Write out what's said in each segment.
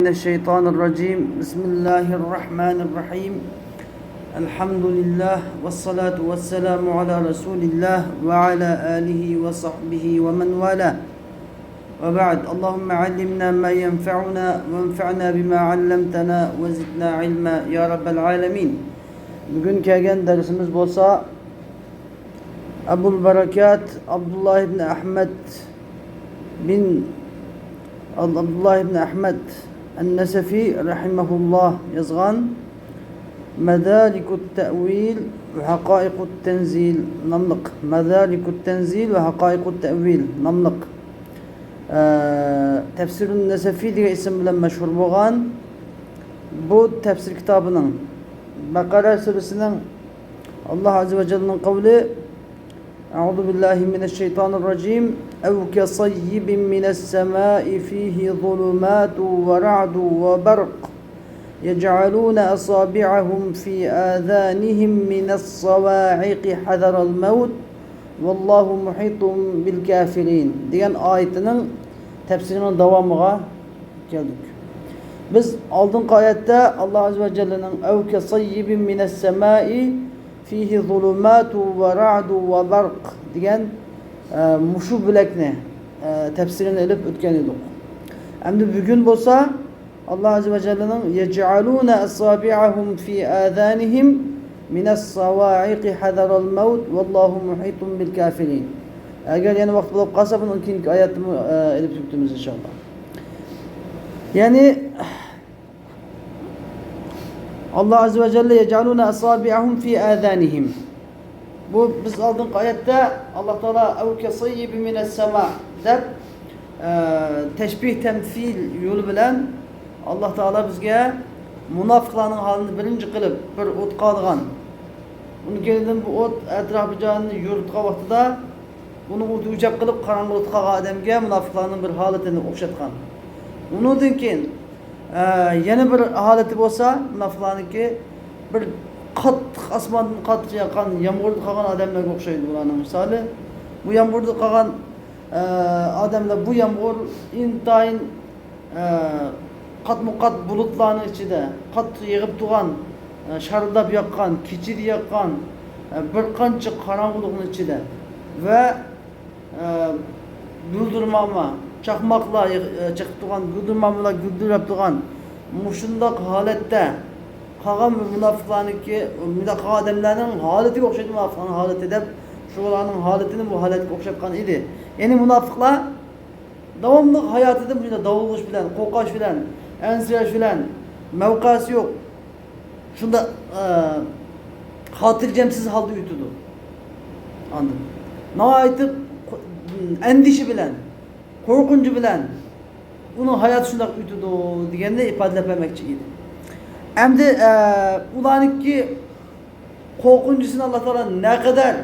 Mineşşeytanirracim. Bismillahirrahmanirrahim. Elhamdülillah ve salatu ve selamu ala Resulillah ve ala alihi ve sahbihi ve men vala. Ve ba'd. Allahümme allimna ma yenfa'una ve enfa'na bima allamtana ve zidna ilma ya rabbel alemin. Bugün kelgen dersimiz bolsa Ebul Berekat Abdullah ibn Ahmed el-Nesefi rahimahullah yazgan Medalikut Te'vil ve Hakaikut Tenzil namlık. Medalikut Tenzil ve Hakaikut Te'vil namlık. Tefsirun Nesefi diye isim bilen meşhur boğan bu tefsir kitabının Bakara suresinin Allah Azze ve Celle'nin kavli Euzu billahi mineşşeytanirracim ev kesayyibin mine's-semâi fîhî zulumâtu ve ra'du ve berq yec'alûne asâbi'ahum fî âzânihim mine's-savâ'iqi hazaral mevt vallahu muhitun bil kafirin diyen ayetinin tefsirinin devamına geldik. Biz aldığımız ayette Allah Azze ve Celle'nin ev kesayyibin mine's-semâi fihi zulumatu ve ra'du ve berq diyen muşu bilekni tefsirini elip ötken edik. Hem bugün bolsa Allah Azze ve Celle'nin yec'alûne asabi'ahum fi âzânihim mine's-savâ'iqi hazaral mevt vallahu muhitun bil kafirin. Eğer yani vakit bulup kalsa bunun ikinci ayetimi elip ötümüz inşallah. Yani Allah Azze ve Celle yec'alûne asâbi'ahum fî âzânihim. Bu biz aldığımız ayette Allah Teala ev kesayyibin mine's-semâ deb teşbih temsil yolu bilen Allah Teala bizge münafıkların halini birinci kılıp bir ot kalgan. Bunu geldim bu ot etrafı canını yurtqa vaxtıda bunu ot ucap kılıp karanlık kağa adamge münafıkların bir haletini okşatkan. Ondan keyin yeni bir haleti bolsa münafıklarnınki bir qattiq asmandan qattiq yaqan yağmurda qalgan adamlarga o'xshaydi ularning misoli. Bu yağmurda qalgan adamlar bu yağmur intayin qatmuqat bulutlarning ichida qattiq yig'ib turgan shardab yoqqan, kechir yoqqan bir qancha qorong'ulikning ichida va guldirmama çakmakla çıkıp tuğan, güldürmemle güldürüp tuğan muşundaq haletdə qalan münafıqlarınki, müdaqqa adamların haleti oxşaydı münafıqların haleti edib şuların haletini bu haletə oxşatqan idi. Yani münafıqlar davamlı hayatıda bu davulğuş bilen, qoqaş bilen, ensiraş bilen mevqası yok. Şunda hatırcemsiz halde yutudu. Anladın? Nəhayət endişi bilen korkuncu bilen onun hayatı şundak uytudu degende ifadelemekçi idi. Hem de ulanık korkuncusunu Allah Teala ne kadar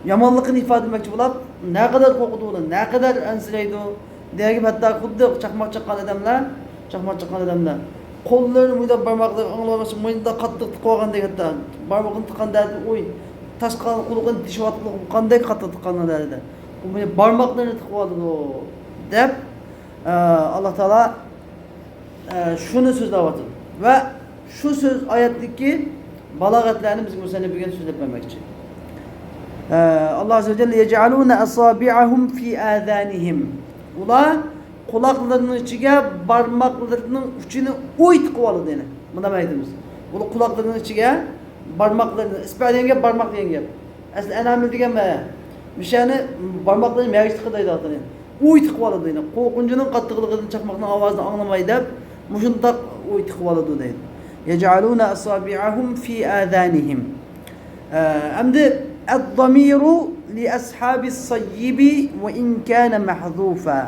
yamanlıkını ifade etmekçi bulap ne kadar korkuduğunu, ne kadar ensireydi diye hatta kuddu çakmak çakan adamlar kollarını muyda parmakları anlaması muyda kattık koygan diye hatta parmakını tıkan derdi oy taş kalan kulukun dişi atlık kanday kattık tıkanlar derdi. Bu parmaklarını tıkvadı deyip Allah Teala şunu sözlevatır ve şu söz ayetteki balagatlarını bizim müsenne bugün söz etmemek için. Allah Azze ve Celle yec'alûne asâbi'ahum fî âzânihim. Ula kulaklarının içine parmaklarının ucunu uyt kovalı dene. Bu demek edimiz. Ula kulaklarının içine parmaklarını ispadenge parmak denge. Aslında önemli diyen mi? Müşani parmaklarını mevcut kadaydı atın. Uytuk valadı yine. Korkuncunun kattıqlığının çakmakının avazını anlamayı deyip muşundaq uytuk valadı deydi. Yec'alûne asâbi'ahum fî âzânihim. Emdi eddamiru li ashabis sayyibi ve in kâne mahzûfâ.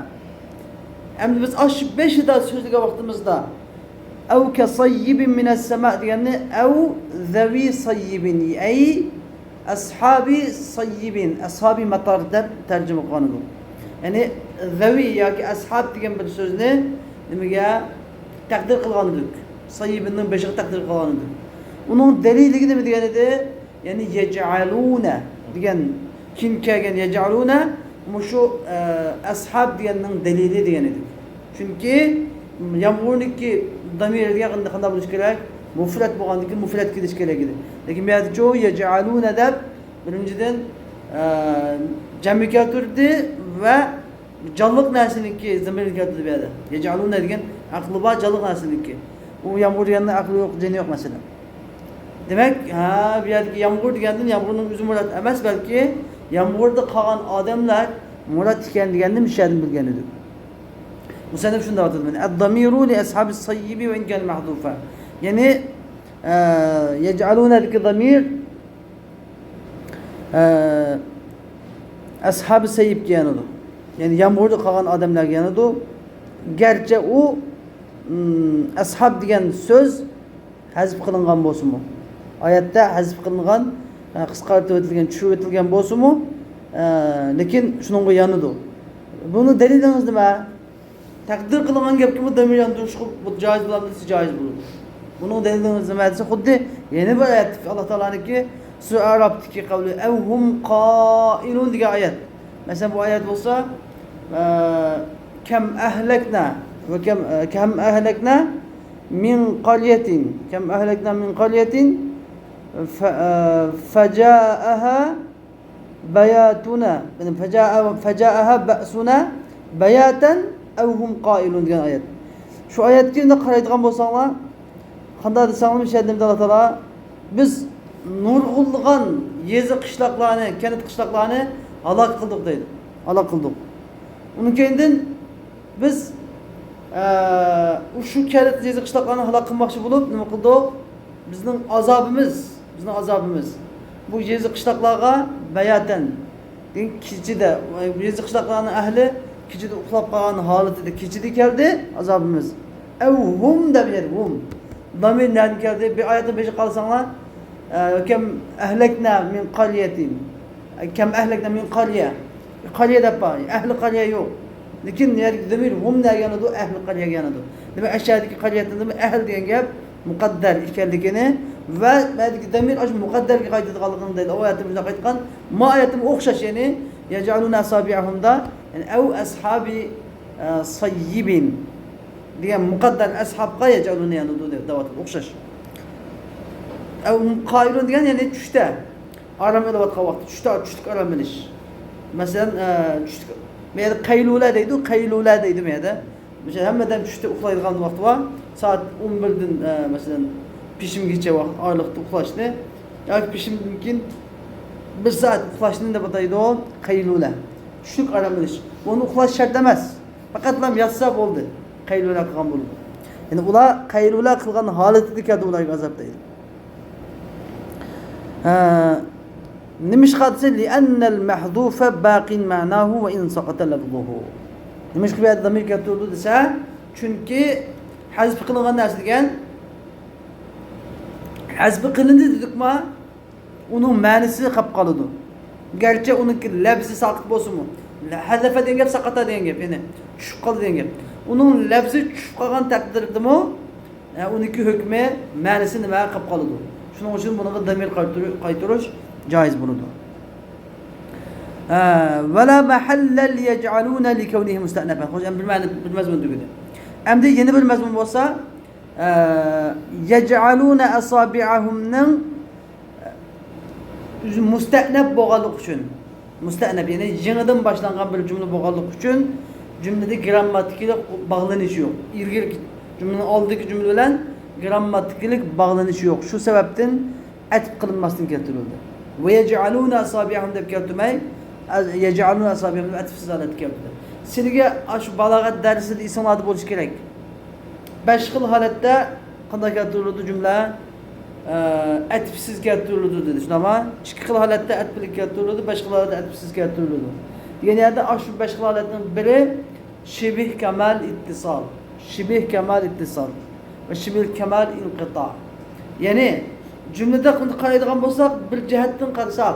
Emdi biz aşıp 5 daha sözlüğe baktığımızda ev kesayyibin mine's-semâ diyenini ev zevi sayyibin ey ashabi sayyibin ashabi matar deb tercüme qanıdı. Yani zevi ya ki ashab degan bir sözünü nimaga takdir qilgandik. Sayyibinning beşiği takdir qilgandik. Onun deliligi nima degan edi? Yani yec'alûne degan kim kelgan yec'alûne şu ashab deganning delili degan edi. Çünkü yağmurniki damir ediğinde qanday bo'lish kerak? Mufrat bo'lgandan keyin mufrat kelish kerak edi. Lekin bu yerda çoğu yec'aluna deb birinchidan jam'i keltirdi va jonliq narsaniki zamirga keltirdi bu yerda. Yec'aluna degan aqli bor jonliq narsaniki. U yağmur deganda aqli yo'q, jini yo'q masalan. Demek bu yerdagi yağmur degandan yağmurning o'zi murod emas, balki yağmurda qolgan odamlar murod ekan deganni mishadin bilgan edi. Musannif shunday aytadi. Ad-damiru li ashabis sayyibi wa in kan mahdufa. Yani yec'aluna deki damir ashab-ı sayyib degenidir. Yani yağmurda qolgan odamlar degenidir. Gerçi o ashab degan so'z hazf qilingan bo'lsa-mu, oyatda hazf qilingan, qisqartirib o'tilgan, tushirib o'tilgan bo'lsa-mu, lekin shuningga yonidir. Buni dalilingiz nima? Takdir qilingan gapga bu damir yondirish bu joiz bo'ladimi, joiz bo'ladi. Buning dalilimiz nima desa, xuddi yana bir oyat Alloh taolaniki Sura Arabdagi qavli avhum qailun degan oyat. Masalan bu oyat bo'lsa, kam ahlakna va kam ahlakna min qaryatin fajaaha bayatuna, fajaaha ba'suna bayatan avhum qailun degan oyat. Shu oyatga endi qaraydigan bo'lsanglar, qanday desanglar, shedimda Alloh taolo biz nurg'ulg'an yezi qishloqlarni, kanat qishloqlarni halok qildik deydi. Halok qildik. Undan keyin biz shu kanat yezi qishloqlarni halok qilmoqchi bo'lib nima qildik? Bizning azobimiz bu yezi qishloqlarga bayatan, kechida yezi qishloqlarning ahli kechida uxlab qolgan holatida kechida keldi azobimiz. Avhum deb hum damir nereden geldi? Bir ayetin peşi kalsanlar kem ehlekna min qaryatin, kem ehlekna min qarya, qarya da var, ehli qarya yok. Lekin yerdeki damir hum ne yanıdı? Ehli qarya yanıdı. Demek aşağıdaki qaryatin demir ehl diyen gap muqaddar ekanligini ve berdeki damir aş muqaddarga qaytadiganligini deydi. O ayetimizde qaytgan, ma ayetim o'xshash, yani yec'aluna asabi'ahumda, yani ev ashabi sayyibin diye muqaddar ashabqa yec'aluna yanıdı deydi. Davat o'xshash. Ev qailun degan yani tushda aram qilayotgan vaqt, tushlik aram bilish. Masalan, tushlik meyda qaylula deydi, qaylula deydi meyda. Mesela hammadan tushda uxlaydigan vaqt var. Saat 11'den mesela pişimgacha vaqt oyliqda uxlashni yoki pishimdan keyin 1 saat uxlashni deb ataydi o qaylula. Tushlik aram bilish. Buni uxlash shart emas. Faqat lam yatsa bo'ldi. Qaylula qilgan bo'ldi. Yani ular qaylula qilgan holatida keldi ularga azob deydi. Nimish qadsa li anna al-mahdufa baqin ma'nahu wa in saqata lafzuhu. Nimish qiyat damir keltirdi desa, chunki hazf qilingan narsa degan hazf qilindi dedikmi, uning ma'nosi qolib qoladi. Garchi uning labzi saqit bo'lsa-mu, hazafa degan gap saqata degan gap, ya'ni tushib qoldi degan gap. Uning labzi tushib qolgan taqdirdami, uniki hukmi, ma'nosi nima qolib qoladi. Shuning uchun buni damir qaytirish joiz bo'ladi. Wala mahalla yaj'aluna li kawnihi musta'nafan. Hocam bilmazman dedi. Endi yeni bir mazmun bo'lsa, yaj'aluna asabi'ahumning musta'naf bo'lganlik uchun, musta'naf ya'ni yangidan boshlangan bir jumla bo'lganlik uchun jumlada grammatikalik bog'lanish yo'q. Ilgari jumlaning oldidagi jumla bilan grammatikalik bog'lanish yo'q. Shu sababdan atf qilinmasdan keltirildi. Ve yec'aluna asabi'ahum deb keltirmay, yec'aluna asabi'ahum deb atfsiz holatga keltirdi. Sizga shu balog'at darsida ismlarda bo'lish kerak. 5 xil holatda qanday keltirildi jumla? Atfsiz keltirildi dedi. Shunama 2 xil holatda atfli keltirildi, 5 xil holatda atfsiz keltirildi. Degan yerda shu 5 xil holatning biri shibih kamal ittisal, shibih kamal ittisal ve shibih kamal inqita. Yani cümlede qaraydigan bo'lsak, bir jihatdan qarasak,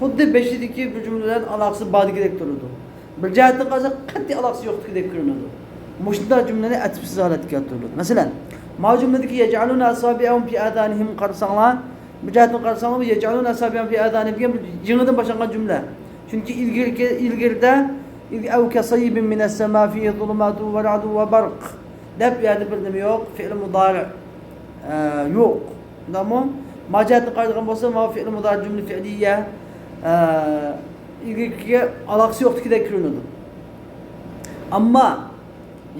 xuddi 5'deki bir cümlelerin alaqası badigidek turadi. Bir jihatdan qarasak, qat'iy alaqası yo'qdek ko'rinadi. Mushunda cümleni atfsiz holatga keltiriladi. Masalan, ma cümledeki yec'aluna asabi'ahum fi adanihim qarasanglar, bir jihatdan qarasanglar, yec'aluna asabi'ahum fi adanihim degan yangidan boshlangan cümle. Çünkü ilgirde أو كصيب من السماء فيه ظلمات ورعد وبرق deb yani bir nima yo'q fe'l mudari yo'q tamam majatni qaytgan bo'lsa ma fe'l mudari jumla fi'liya ilgiga aloqasi yo'qligidek ko'rinadi ammo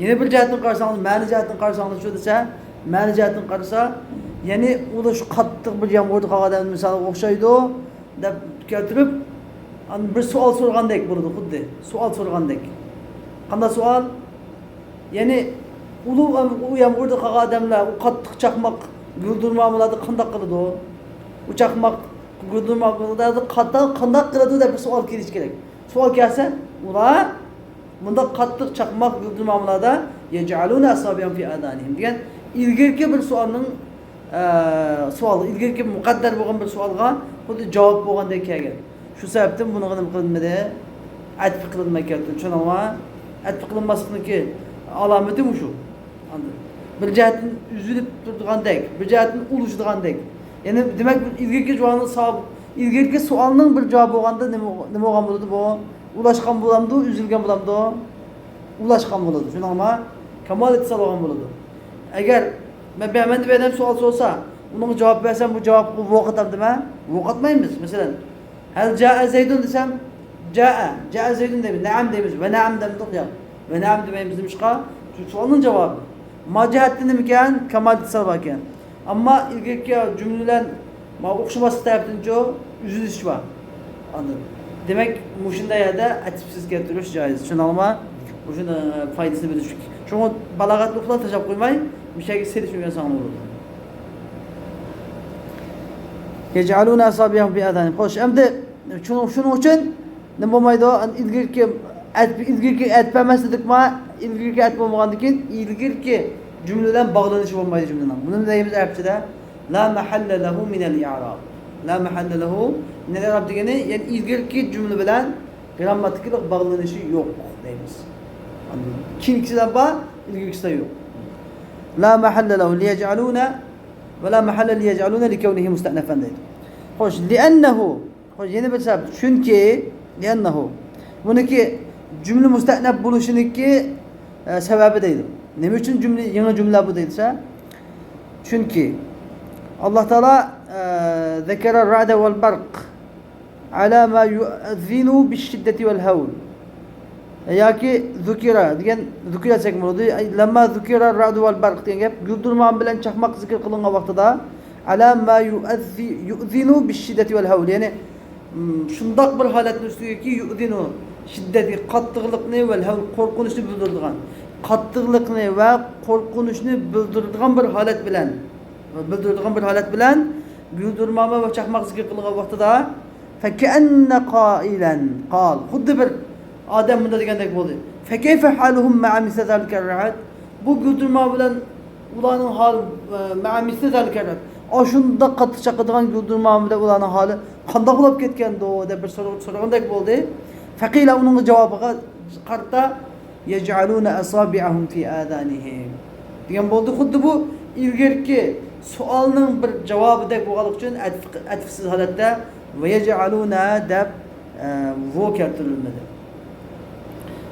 yana bir jihatdan qarasangiz ma'ni jihatdan qarasangiz shu desa ma'ni jihatdan qarasa ya'ni u shu qattiq bir yomg'irda qolgan misolga o'xshaydi deb keltirib bir savol so'ragandek bo'ladi xuddi savol so'ragandek qanday savol ya'ni u yomg'irda qolgan odamlar u qattiq chaqmoq guldirmoqlarni qanday qiladi u chaqmoq guldirmoqlarni qanday qiladi deb bir savol kelishi kerak savol kelsa ular bunda qattiq chaqmoq guldirmoqlarda yaj'aluna asabiyan fi adanihim degan ilgirki bir savolning savol ilgirki muqaddar bo'lgan bir savolga xuddi javob bo'lgandek kelgan shu sababdan buni nima qilinmadi atf qilinmay keldi tushunammi atf qilinmaslikniki alomati shu bir jihatdan uzilib turgandek bir jihatdan ulashdigandek ya'ni demak ilgirki javobni savob ilgirki savolning bir javobi bo'lganda nima bo'lgan bo'ladi bu ulashgan bo'lamdi uzilgan bo'lamdi ulashgan bo'ladi tushunammi kamol ittisol bo'lgan bo'ladi agar men beraman deb adam savol so'rasa uning javob bersam bu javobni voqatamdimi voqatmaymiz masalan hal jaa zaydun desam jaa zaydun deymiz naam deymiz va naam demiz yo'q va naam demaymiz demishqa shu savolning javobi mojihatda nima ekan kamol ittisol ekan ammo ilgirki jumlalar o'xshamaslik tarafdan uzilish bor anladin demak shunday yerda atfsiz keltirish joiz tushunammi o'shani foydasini bilish shunga balog'atli uxlab tashlab qo'ymay bir shayga selish o'rgansan bo'ladi yaj'aluna asabiyan fi adanihim xo'sh endi shuning uchun nima bo'lmaydi ilgirki aytmas dedikmi ilgirki aytmagandan keyin ilgirki jumladan bog'lanishi bo'lmaydi jumladan buni deymiz arabchada la mahalla lahu min al-i'rab la mahalla lahu min al-i'rab degani ya'ni ilgirki jumla bilan grammatikalik bog'lanishi yo'q deymiz keyingisidan bor ilgirkisida yo'q la mahalla lahu liyaj'aluna va la mahalla liyaj'aluna likawnihi musta'nafan deydi xo'sh li'annahu xo'sh yana bir sabab chunki li'annahu buniki jumla musta'naf bo'lishiniki sababi deydi nima uchun jumla yangi jumla bu deysa chunki alloh taolo zakara ar-ra'da wal barq ala ma yu'adhinu bish-shiddati wal hawl yoki zukira degan zukira desak bo'ladi lamma zukira ar-ra'du wal barq degan gap guldirmoq bilan chaqmoq zikr qilingan vaqtida ala ma yu'adhinu bish-shiddati wal hawl ya'ni shundoq bir holatni ustidagi yu'dinu shiddati qattiqlikni va qo'rqinchni bildiradigan qattiqlikni va qo'rqinchni bildiradigan bir holat bilan guldirmoq va chaqmoq zikr qilingan vaqtida faka'anna qailan qal xuddi bir odam bunda degandek bo'ldi fakayfa haluhum ma'a misli zalika ar-ra'd bu guldirmoq bilan ularning holi ma'a misli zalika ar-ra'd shunda qattiq chaqadigan guldirmoq bilan ularning holi qanday bo'lib ketgandi deb bir so'ragandek bo'ldi faqila uning javobiga qarta yaj'aluna asabi'ahum fi adanihim degan bo'ldi xuddi bu ilgirki savolning bir javobidek bo'lganligi uchun atfsiz holatda va yaj'aluna deb vo keltirilmadi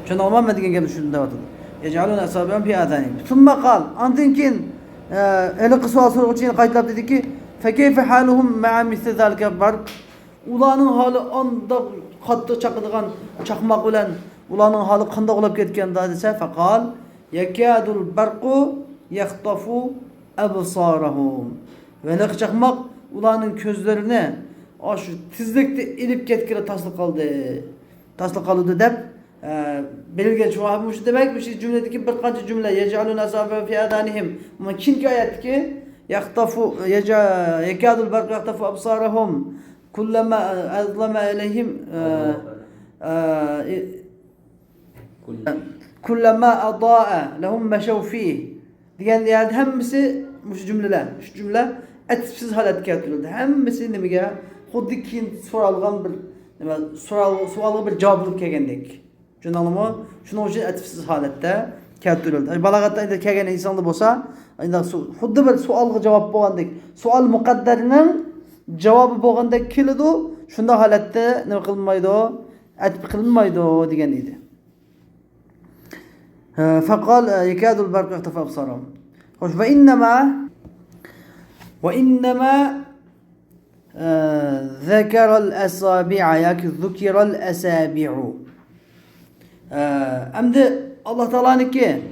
tushunammi degan gap shunda o'tadi yaj'aluna asabi'ahum fi adanihim thumma qal andan keyin eliqi savol so'rovchi qaytlab dediki fakayfa haluhum ma'a misli zalika barq ularning holi onda qattiq chaqadigan chaqmoq bilan ularning holi qanday bo'lib ketganda desa faqal yakadul barqu yaxtafu absarahum va chaqmoq ularning ko'zlarini shu tezlikda ilib ketgani tasliq qildi deb belirgen şu an bu demek bir şey cümledeki bir qancha cümle yec'alun asafa fi adanihim ama kinki oyatdiki yaqtafu yakadul barq yaqtafu absarahum kullama azlama alayhim kullama adaa lahum mashaw fihi degan yani hammasi şu cümle etsiz holatga keltirildi hammasi nimaga xuddi keyin so'ralgan bir nima savolga bir javob bo'lib kelgandek tushunarlimi shuning uchun etsiz holatda keltirildi balog'atda endi kelgan insonda bo'lsa endi xuddi bir savolga javob bo'lgandek savol muqaddarining javobi bo'lgandek keladi shunday holatda nima qilinmaydi atib qilinmaydi degan edi فقال يكاد البرق يخطف أبصارهم. وإنما ذكر الأصابع ياك ذكر الأصابع. أمد الله تعالى نكى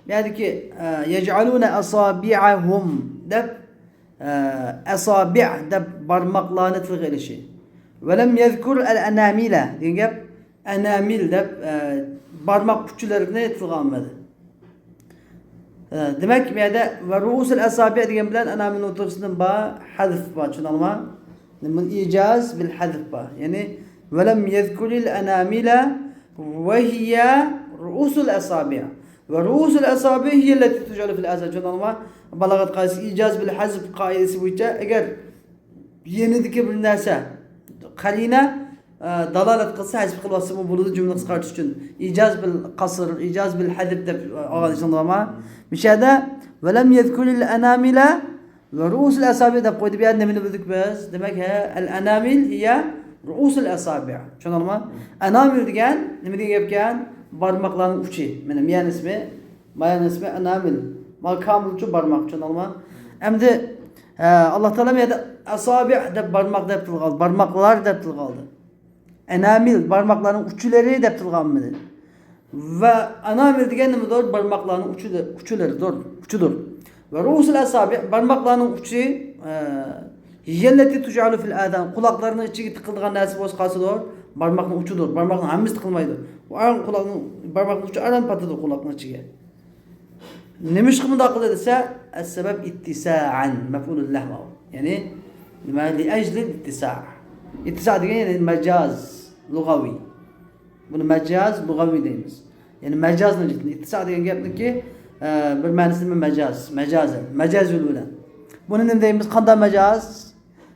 يعني كي يجعلون أصابعهم دب أصابع دب برمقلانة تلغي شيء ولم يذكر الأنامل دينجب أنامل دب برمق uçlarını tilganmadı. Demek yani ve ruusul asabi diyen bilen anamin otursundan ba hadf ba çunalma. Min icaz bil hadf ba. Yani velem yezkuril anamila ve hiye ruusul asabi. Ve ruusul asabi hiye leti tucalu fil asa çunalma. Balagat qaisi icaz bil hazf kaidesi boyunca eğer yenidiki bir narsa karina dalalet kılsa hazf kılması mı buludu cümle çıkartış için icaz bil kasır, icaz bil hadf de ağlaşılama. Bir şeyde velem yezkulil anamila ve ruusul asabi de koydu bir ne bildik biz. Demek el anamil hiye ruusul asabi. Şunu anlama. Anamil diyen ne diyecekken parmakların uçu. Benim yan ismi, bayan ismi anamil. Makam uçu parmak. Şunu anlama. Hem de Allah Teala mi de asabi de parmak da kaldı. Parmaklar da kaldı. Enamil parmakların uçuları da kaldı. Ve anamil diyen ne doğru parmakların uçuları doğru uçudur. Ve ruusul asabi parmakların uçu yelleti tucalu fil adan kulaklarının içi tıkıldığın nasip olsa kası doğru parmakların uçudur. Parmakların hamiz tıkılmaydı. O aran kulağının parmakların uçu aran patıdır kulağının içi. Nemiş kımında akıl edilse es-sebep ittisa'an mef'ulul lahma. Yani li ecli ittisa'. İttisa' diyen yani mecaz lugavi. Bunu mecaz lugavi deyimiz. Yani mecaz ne cidden? İttisa' diyen yaptık ki bir manası mecaz. Mecazen. Mecaz yoluyla. Bunun ne deyimiz? Kanda mecaz.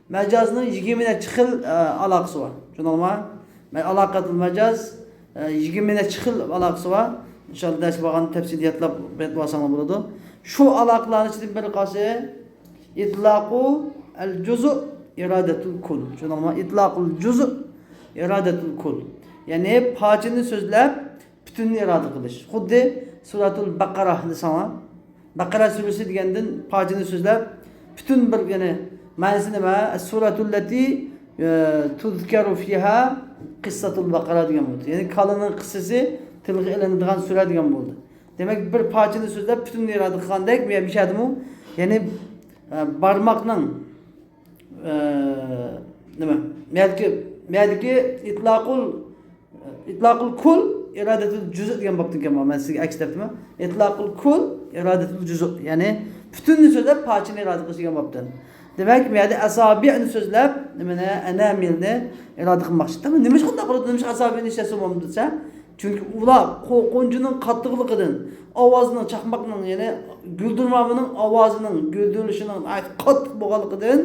Mecazının 20'ne çıkıl alakası var. Şunu alma. Alakatul mecaz 20'ne çıkıl alakası var. İnşallah ders bakan tefsiriyatla betvasanla buladı. Şu alakların içinde bir kası itlaqu el cüz'u iradetul kul. Şunu anlama. İtlaqul cüz'u iradetul kul. Yani parçanı sözlep bütününü irade kılış. Xuddi suratul Bakara sana. Bakara suresi degenden parçanı sözlep bütün bir yani manası nima? Suratul lati tuzkaru fiha qissatul Bakara degan bo'ldi. Yani kalının kıssası tilga ilinadigan sura degan bo'ldi. Demek bir parçanı sözlep bütün irade qilgandek bir şey adımı yani barmakның nima? Meyadiki itlaqul kul iradetul cüz'ü degan baptın kema. Ben sizge aks derdim. İtlaqul kul iradetul cüz'ü. Yani bütün sözlep parçanı irade qilish degan baptın. Demek meyadi asabi'ni sözlep nimene enamilni irade qilmoqchi. Tamam, nima shunday qiladi? Nima asabi'ni ishlatsa bo'lmaydi desa? Çünkü ular qo'njining qattiqligidan, ovozning chaqmoqning yani güldürmamının ovozinin güldürülüşünün qattiq bo'lganligidan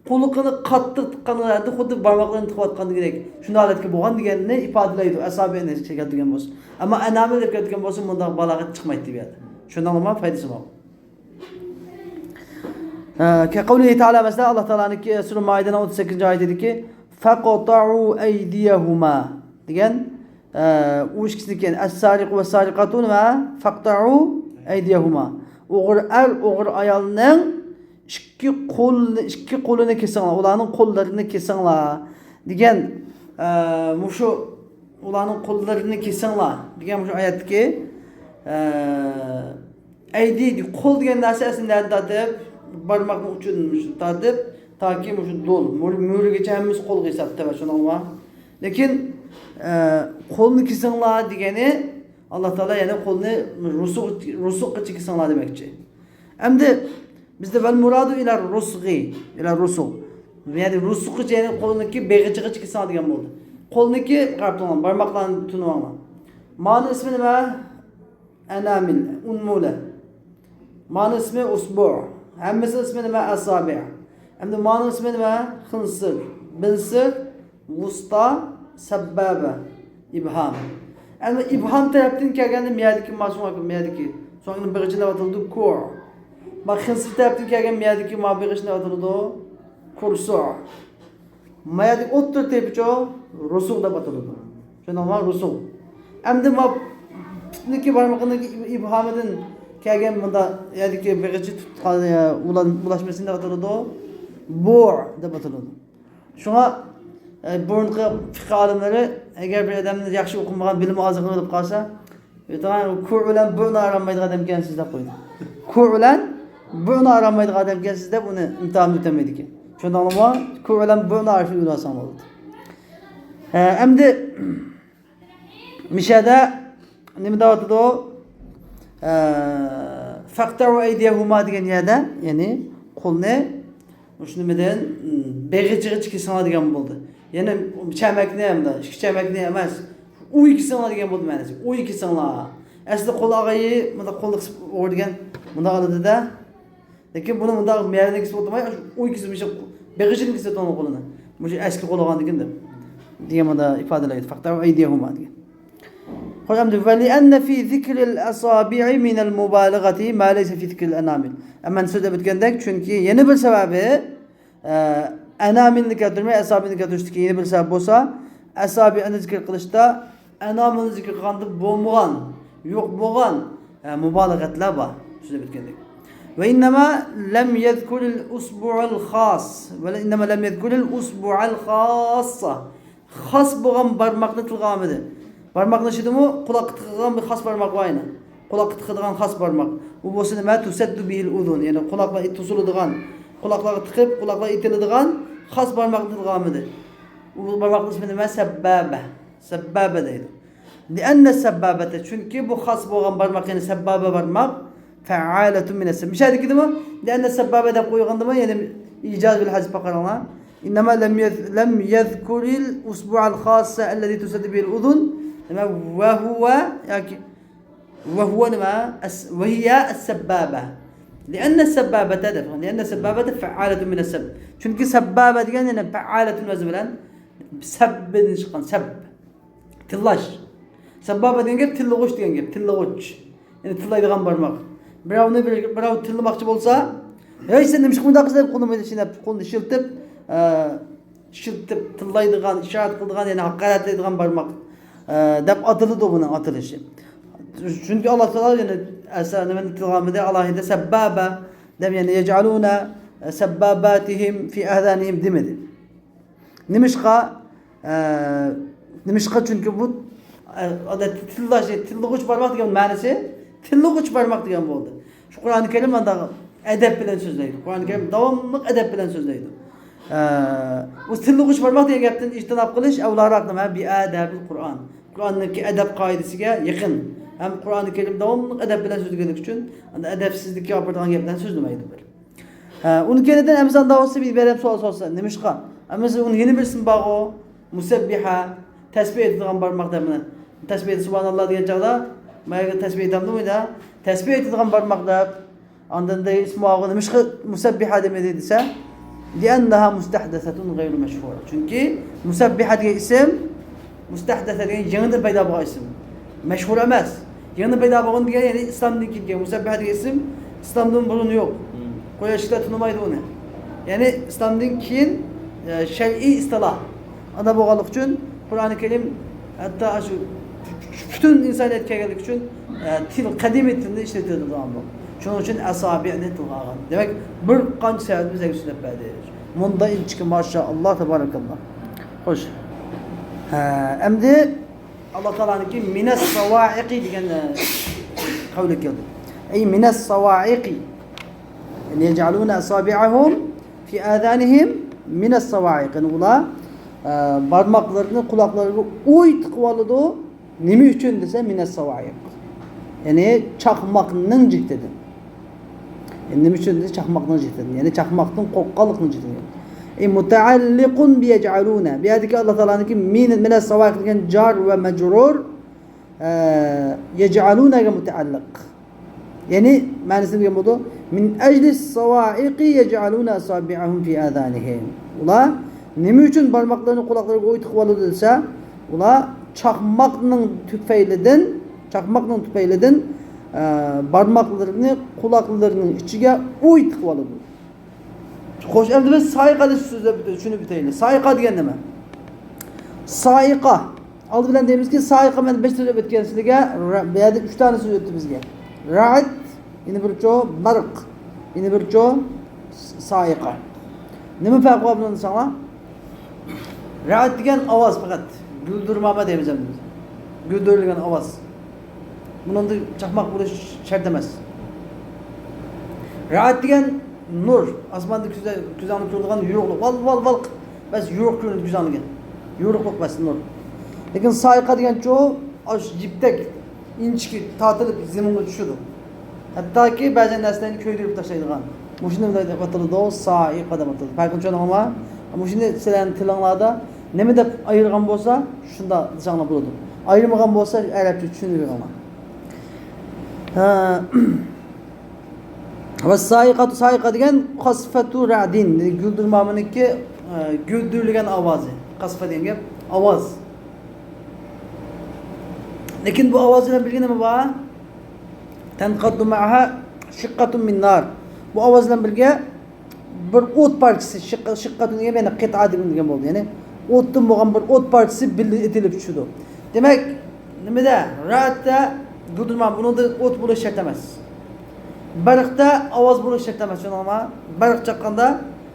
qo'liqini qattiq tiqqanlarida xuddi barmoqlarini tiqayotganda kerak. Shunday holatga bo'lgan deganini ifodalaydi. Asabi'ni keltirgan bo'lsa. Ammo anamil deb keltirgan bo'lsa bunday balog'at chiqmaydi deb berdi. Shundan ham foydasi bor. Kaqavlihi Teala mesela Allah Teala'nın Sure Maide'nin 38. ayet dedi ki faqata'u eydiyahuma degan u ikkisiniki as-sariqu ve sariqatun ve faqta'u eydiyahuma. O'g'ir er o'g'ir ayolning ikki qo'lini kesinglar, ularning qo'llarini kesinglar degan mushu ularning qo'llarini kesinglar degan mushu oyatdagi aydi qo'l degan narsa aslida deb barmoqni uchun tatib taki mushu dol mo'rigacha hammasi qo'lga hisobda shuni olma. Lekin qo'lni kesinglar degani Allah Teala yani qo'lni rusuqqa kesinglar demoqchi. Endi bizde vel muradu ila rusg'i ila rusuq. Yani rusuqqa yani qo'lniki beg'ichiga kesinglar degan bo'ldi. Qo'lniki qarab turgan barmoqlarni tunib olma. Ma'no ismi nima? Anamil, unmula. Ma'no ismi usbu'. Hammasi ismi nima? Asabi'. Endi ma'no ismi nima? Khinsir, binsir, wusta, sabbaba, ibham. Endi ibham tarafdan kelganda miyadiki mas'ul miyadiki. So'ngni birinchilab atildi kur. Ma khinsir tarafdan kelgan miyadiki ma birinchilab atildi kursu. Miyadik o'ttir tepicho rusuq deb atildi. Shunday rusuq. Endi ma üstündeki barmakındaki ibhamidin kelgen bunda yadiki birinci ulan bulaşmasında atıldı o. Bu' deb atıldı. Şuna burunqi fiqh alimlari agar bir odamni yaxshi o'qimagan, bilimi oziq bo'lib qolsa, ku bilan bu'ni aramaydigan odam ekansiz deb qo'ydi. Ku bilan bu'ni aramaydigan odam ekansiz deb uni imtihonni o'tamaydi ekan. Shundaqmi? Ku bilan bu'ni arfi ulasam bo'ldi. Endi mishada nima deyapti o? Faqtaru aydiyahuma degan yerda, ya'ni qo'lni shuni bilan beg'ichig'ich kesana degan bo'ldi. Ya'ni chamakni hamda ikki chamakni emas, u ikkisini degan bo'ldi ma'nosi. U ikkisini. Asli qo'l og'ayi bunda qo'lni qisib o'rdigan, bunda oldida. Lekin buni bunda meyarni qisib o'tmay, u ikkisi misha beg'ichini qisib o'tgan qo'lini. Mushu eski qo'l olgan degan degan bunda ifodalaydi. Faqtaru aydiyahuma degan. Hocamdır. وَلِأَنَّ فِي ذِكْرِ الْأَصَابِعِ مِنَ الْمُبَالَغَةِ مَا لَيْسَ فِي ذِكْرِ الْأَنَامِلِ. Hemen sözde bitkendek çünkü yeni bir sebebi enamilini getirmeye, esabini getirmiştik. Yeni bir sebep olsa esabini zikir kılışta enamilini zikir kılanda boğmuğan, yok boğan mübalağatlar var. Sözde bitkendek. Ve innema lem yezkuril usbu'al khas. Ve innema lem yezkuril usbu'al khassa. Khas boğan barmaklı tılgamıdır. Barmakni shidimi quloq tiqigan bir xas barmoq bor ayni. Quloq tiqadigan xas barmoq. U bo'lsa nima? Tusaddu bil udun, ya'ni quloqlar tusiladigan, quloqlarga tiqib, quloqlar itiladigan xas barmoqni tilg'amidi. U barmoqning ismi nima? Sabbaba. Sabbaba deydi. Lianna sabbabata, chunki bu xas bo'lgan barmoq, ya'ni sabbaba barmoq fa'alatun min as-sab. Mishadi kedimi? Lianna sabbaba deb qo'ygandimi? Ya'ni ijoz bil hazf qaranglar. İnnema lem yezkuril usbu'al khassa alladhi tusaddu bil udun. وهو وهي السبابة لأن السبابة تدف لأن السبابة فعالة من السب çünkü سبابة يعني فعالة مثلا سب نشقن سب تلاش سبابة يعني تلغوش يعني تلغوش yani tıllaydıgan barmak birao tılmakçı olsa hey sen demiş kumda kızlar kolunu şıltıp tıllaydıgan işaret kıldıgan yani hakaret edilen barmak dep atıldı bunun atılışı. Çünkü Allah Teala yani esanemen tilgamede Allah'ın sebbaba dem yani yec'aluna sebbabatihim fi ahdanihim demedi. Nimişka çünkü bu adet tillığuç parmak diyen manası tillığuç parmak diyen oldu. Şu Kur'an-ı Kerim anda edep bilen sözleydi. Kur'an-ı Kerim devamlı edep bilen sözleydi. Bu tillığuç parmak diye gapdan ijtinab qilish avlaroq bi adabil Qur'on. Qur'ondagi adab qoidasiga yaqin. Ham Qur'oni Kerim davomli adab bilan so'zlaganligi uchun adabsizlikka olib boradigan gaplarni so'zlamaydi bir. Uni kenidan Amazon davosi bir berib savol solsa, nimishqa? Amazon uni yeni bilsin bag'o, musabbiha, tasbih etadigan barmoqda bilan. Tasbih subhanalloh degan chog'da, mayga tasbih etamdimi da? Tasbih etadigan barmoqda ondan da ismog'i nimishqa musabbiha demadi desa, لأنها مستحدثة غير مشهورة. Çünkü musabbiha diye isim mustahdese diye yeni payda olan isim. Meşhur emas. Yeni payda olan diye yani İslam'dan ki musabbiha diye isim İslam'dan bulun yok. Koyuşta tanımaydı onu. Yani İslam'dan kiyin şer'i istilah. Ana boğalık için Kur'an-ı Kerim hatta şu bütün insaniyet geldik için kadim ettiğinde işletildi zaman bu. Şunun için asabi'ni tilgağın. Demek bir qanç saat bize güçlep berdi. Munda ilçiki maşallah tabarakallah. Hoş. Endi Allah Teala'nınki mines savaiqi degan kavli keldi. Ey mines savaiqi. Yani yec'aluna asabi'ahum fi adanihim mines savaiq. Yani ular barmaklarını kulaklarını oy tıkıp aldı. Nimi üçün dese mines savaiq. Yani çakmakның jiktedi. Nima uchun desa chaqmoqni jiktedi. Yani chaqmoqning qo'qqanligini jiktedi. Mutaalliqun bi yaj'aluna. Bu yerdagi Alloh taolaniki min as-sawaqiq degan jar va majrur yaj'alunaga mutaalliq. Yani ma'nisi nima bo'ldi? Min ajli as-sawaqiqi yaj'aluna asabi'ahum fi adanihim. Ular nima uchun barmoqlarini quloqlariga o'ytiqib oladi desa, ular chaqmoqning tufaylidan barmaklarını kulaklarının içine uyutup aldı. Hoş endi biz sayiqa deb so'zlab şunu bitaylik. Sayiqa degan nima? Sayiqa aldı bilen deyimiz ki sahiqa ben 5 söz ötken sizge bu yerda 3 tane söz ötdi bizge. Ra'd, yine bir ço barq, yine bir ço sahiqa. Nima farqi bor bundan sana? Ra'd degan ovoz faqat. Güldürmama deymiz endi biz. Güldürilgan ovoz. Bunun da chaqmoq bo'lish shart emas. Ra'd degan nur, osmonda kuzanib turadigan yo'qlik. Val. Bas yo'q ko'rinib kuzangan. Yo'qlik bas nur. Lekin sahiqa degan ço aş jiptek inchki tortilib zaminga tushadi. Hattoki ba'zi narsalarni ko'ydirib tashlaydigan. Mushuni deb ataladi, sahiqa deb ataladi. Farqi tushunamizmi? Mushuni sizlarning tilinglarda nima deb ayirgan bo'lsa, shunda sanab bo'ladi. Ayirmagan bo'lsa, arabcha tushunmayman. Va sahiqa degan qasfatu ra'din, güldürmaminiki güldürilgan ovozi. Qasfa degan gap ovoz. Lekin bu ovoz bilan birga nima bor? Tanqaddu ma'aha shiqqatun min nar. Bu ovoz bilan birga bir o't parchasi, shiqqatun degan yana qit'a degan bo'ldi. Ya'ni o'tdan bo'lgan bir o't parchasi birga etilib tushdi. Demak, nimada? Ra'dda gudurma buningda o't bo'lish shart emas. Bariqda ovoz bo'lish shart emas, tushunamizmi? Bariq chaqqanda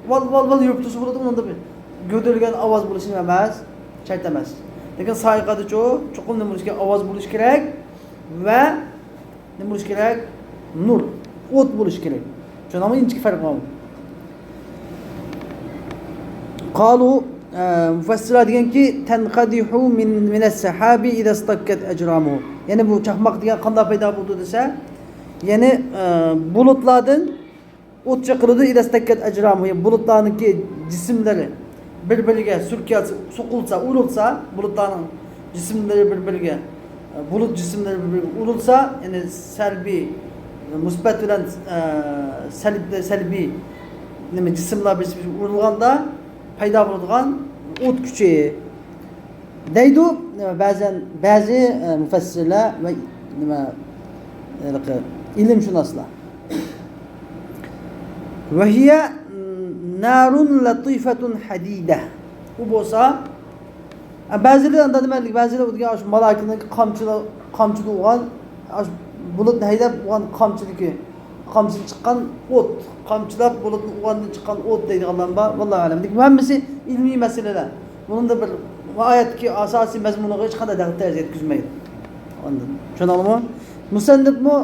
val yurib tursa bo'ladi, bunda bir gudurgan ovoz bo'lishi emas, shart emas. Lekin sahiqada chuqur nima bo'lishi kerak? Ovoz bo'lishi kerak va nima bo'lishi kerak? Nur, o't bo'lishi kerak. Tushunamizmi? Inchki farq bor. Qalu mufassirlar deganki tanqadihu min as-sahabi idha istakkat ajramuhu. Ya'ni bu chaqmoq degan qanday paydo bo'ldi desa, ya'ni bulutlardan o't chiqaradi idha istakkat ajramuhu. Yani bulutlarningki jismlari bir-biriga surkalsa, so'qilsa, urilsa, bulutlarning jismlari bir-biriga, bulut jismlari bir-biriga urilsa, ya'ni salbiy, musbat bilan salbiy nima jismlar bir-biriga urilganda paydo bo'ladigan o't kuchi deydi. Ba'zi mufassirlar va nima ilmshunoslar. Va hiya narun latifatun hadida. Bu bo'lsa ba'zilar anda nimalik, ba'zilar degan shu malaikaning qamchida bo'lgan bulut haydab bo'lgan qamchi chiqqan o't, qamchilab bulutni o'g'andan chiqqan o't deydiganlar bor. Vallohu alam. Hammasi ilmiy masalalar. Buningda bir oyatki asosiy mazmuniga hech qanday ta'sir yetkazmaydi. Ondan. Tushunamizmi? Musannifmi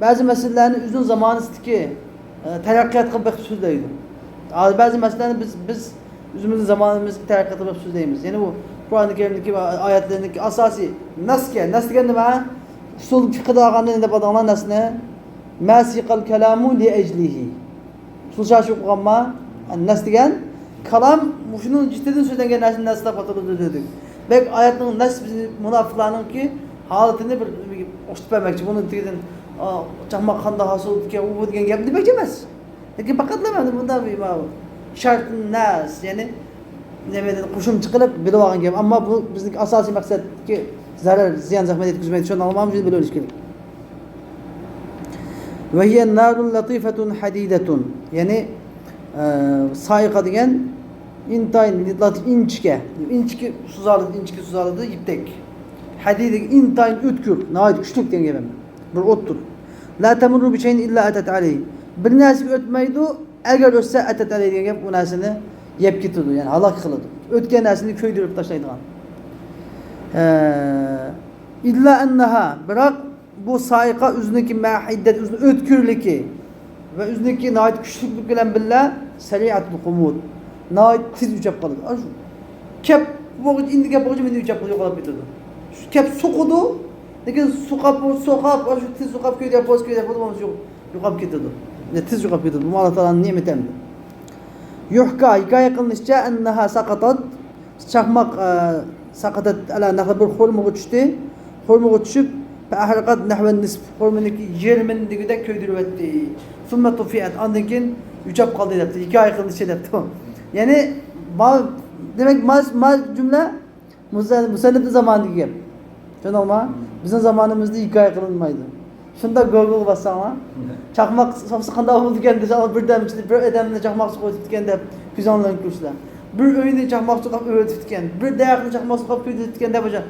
ba'zi masalalarni uzun zamonasidagi taraqqiyot qilib so'zlaydi. Ba'zi masalalarni biz o'zimizning zamonimizga taraqqiyot qilib so'zlaymiz. Ya'ni bu Qur'oni Karimdagi oyatlarning asosiy nas degan nima? Usul fiqhda olganda deb atagan nasni masiqal kalamu li ajlihi. Usul shu qilganma nas degan kalam shunun jiddiy so'zlangan narsani naslab ataladi dedik. Bek oyatning nas munofiqlarningki holatini bir o'xshatib bermoqchi. Buni degan chaqmoq qanday hosilga u degan gap demoqchi emas. Lekin faqatlam bunda shart nas, ya'ni nimadan qo'shimcha qilib bilib olgan gap. Ammo bu bizning asosiy maqsadki zarar, ziyon, zahmat yetkazmaydi. Shuni olmamiz bilib olish kerak. Va hiya narun latifatun hadidatun. Ya'ni sahiqa degan intayin inchki suzaladi iptek. Hadid intayin o'tkir, nihoyat kuchli degan gap. Bir o'tdir. La tamurru bi shay'in illa atat alayhi. Bir narsa o'tmaydi, agar o'tsa atat alayhi degan gap u narsani yeb ketadi, ya'ni halok qiladi. O'tgan narsani ko'ydirib tashlaydigan. İlla annaha, biroq bu sahiqa o'ziniki mahiddat, o'zini o'tkirligi va o'ziniki nihoyat kuchlik bilan billa sari'atul qumud. Nihoyat tez uchab qoladi. Shu kep bo'g'ich indiga bo'g'ich meni uchab yo'qolib ketadi. Shu kep so'qidi, lekin so'qab shu tez so'qab ko'yda bo'lmasa yo'qolib ketadi. Tez yo'qolib ketadi. Bu Alloh taolaning ne'mati. Hikoya qilinishicha annaha saqatat, chaqmoq saqatat ala nahar bir xurmoga tushdi. Xurmoga tushib ahraqat nahvan nisf xurmoniki yermindigida ko'ydirib o'tdi. Summa tufiat, ondan keyin uchab qoldi debdi. Hikoya qilinishicha debdi. Ya'ni demak mas jumla musannif zamonidagi gap. Tushunammi? Bizning zamonimizda hikoya qilinmaydi. Shunda Google bossanglar, chaqmoq so'qsa qanday bo'ldi ekan desa, birdan bir odamni chaqmoq qo'yib ketgan deb ko'zonlarni ko'rsatadi. bir öyünü çakmak sokup öğretitken, bir dayakını çakmak sokup öğretitken de boşa.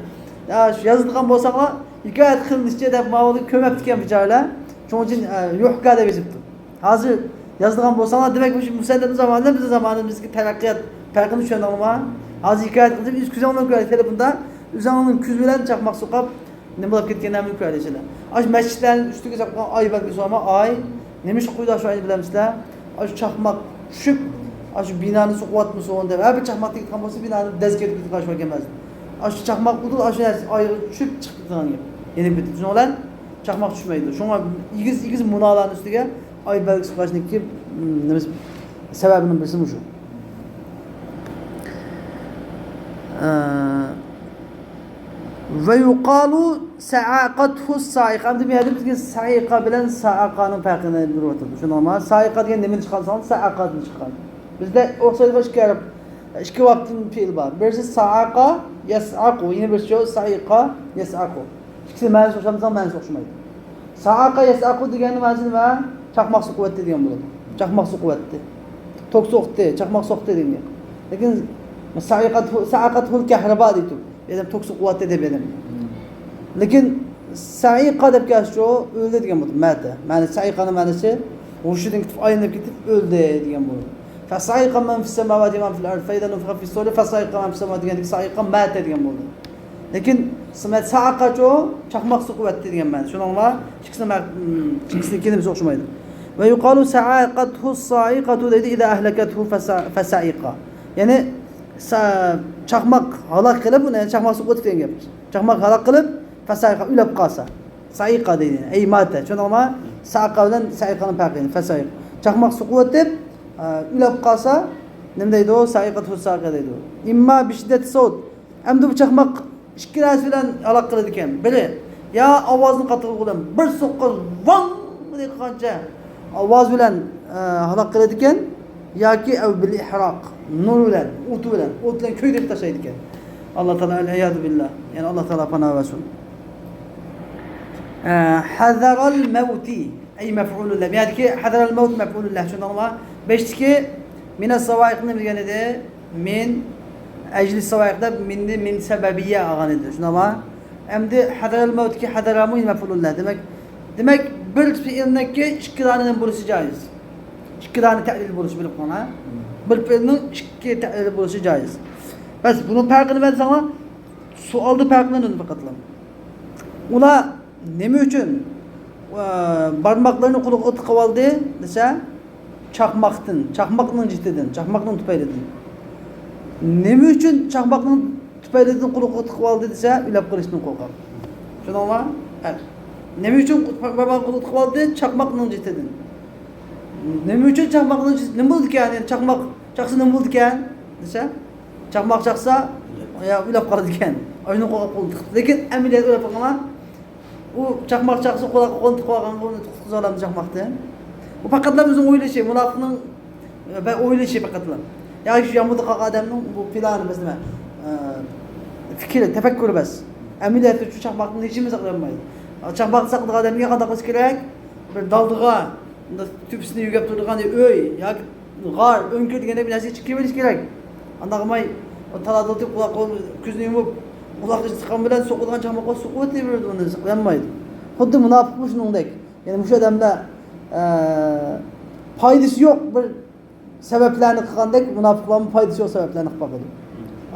Ya şu yazılgan bolsaňa hikayet kılmışça da mağlup kömep diken biçarlar. Şoň üçin yuhka dep ejipdi. Hazır yazılgan bolsaňa demek bu müsellemin zamanında bizim zamanımızdaki terakkiyat farkını düşen olma. Hazır hikayet kılıp üst küzanın köýär telefonda üzerinin küz bilen çakmak sokup ne bolup ketkenler mümkin köýärler. Aş mescitlerin üstüge çakmak ay belki sorma ay nemiş koyda şu ayı bilemizler. Aş çakmak düşüp aş binanı sokup atmış onda ve bir çakmak dik bolsa binanı dezget gidip kaçmak gelmez. Aş çakmak budur aş ayrı düşüp çıktı gibi. Yeni bitti. Şoň bilen çakmak düşmeydi. Şoňa igiz munalarning üstüge ay belki sokaşniki nemis sebebini bilsin şu. Ve yuqalu sa'aqathu sa'iqa. Hem de bir hadis ki sa'iqa bilen sa'aqanın farkını bir ortada. Şunu ama sa'iqa diyen nemin çıkarsan sa'aqatını çıkar. Bizde oksaydı baş gelip iki vaktin fiil var. Birisi sa'aqa yas'aqu. Yine bir şey sa'iqa yas'aqu. İkisi məni soxşamızdan məni soxşamaydı. Sa'aqa yas'aqu diyenin məni var. Çakmak su kuvvetli diyen burada. Çakmak su kuvvetli. Tok soğuktu, çakmak soğuktu diyen. Lakin sa'aqathul kahraba diyor. Benim tok su kuvvetli de benim. Lakin sa'iqa dep geçiyor, öldü diyen burada. Mərdə. Yani sa'iqanın mənisi hoşudun gidip ayınıp gidip öldü diyen burada. Fasa'iqa men fis semavati men fil ard. Feyda nufqa fis suri fasa'iqa men fis semavati diyen sa'iqa mərdə diyen burada. Lakin Samet saqa ço çakmak su kuvvetli diyen ben. Şunun var. İkisini kendimiz okşamaydı. Ve yuqalu sa'aqathu sa'iqatu dedi ida ahlakathu fasa'iqa. Yani çakmak halak kılıp bunu yani çakmak su kuvvetli diyen yapmış. Çakmak halak kılıp fasa'iqa ülep qalsa. Sa'iqa dedi. Ey madde. Şunun var. Saqa bilen sa'iqanın farkı fasa'iqa. Çakmak su kuvvetli ülep qalsa ne deydi o? Sa'iqathu sa'iqa deydi o. İmma bi şiddeti savut. Hem de bu çakmak İşkiraz bilen alakalı diken. Biri ya avazını katılı kılan bir sokkaz van diye kanca avaz bilen alakalı diken ya ki ev bil ihraq nur bilen ut bilen ut bilen köyde taşıydı diken. Allah Teala el iyadu billah. Yani Allah Teala pana versin. Hazaral mevti ey mef'ulun leh. Yani ki hazaral mevt mef'ulun leh. Şundan ama beştiki mine savaiqni bilgeni de min ecli savaiqda min sebebiye ağanıdır. Şuna ama hem de hadaral mevt ki hadaramu mef'ulullah demek bir fiilin ki iki tanenin buluşu caiz. İki tane ta'lil buluşu bilip ona. Bir fiilin iki ta'lil buluşu caiz. Bas bunun farkını ben sana sualda farkını fakatlam. Ula nemi üçün barmaklarını kuluq ıtıqıp aldı dese çakmakның ciddiydin, çakmakның tüpeyledin. Nemi üçün çakmakның tüpeyledin kuluq ıtıqıp aldı dese ülep kılıçtın korkak. Şunu ama nemi üçün barmaklarını kuluq ıtıqıp aldı çakmakның ciddiydin. Nemi üçün çakmakның ciddiydin. Ne buldu ki yani çakmak çaksı ne buldu ki yani dese çakmak çaksa ya ülep kaladı ki yani. Oyunu korkak bulduk. Lakin emniyet ülep ama o çakmak çaksı kulak kontu koygan bunu tutuzalam çakmaktı. Bu pakatlar bizim öyle şey, münafığın ben öyle şey pakatlar. Ya şu yamudu kaka adamın bu planı mesela fikri, tefekkürü bes. Emniyet şu çakmaktın içimi saklayamayız. Çakmak sakladığı adam ne kadar kız gerek? Bir daldığa, tüpsünü yüklep durduğun öy, ya gar, önkür digende bir nasi çıkıveriş gerek. Anlamayı o taladı tutup kulak küzünü yumup kulakı sıkan bilen sokulgan çakmakla sokuvet diye verirdi onu saklayamaydı. Xuddi münafık bu şunundayk. Yani bu adamda faydası yok bir sebeplerini kılgandayk münafıkların faydası yok sebeplerini kılgandayk.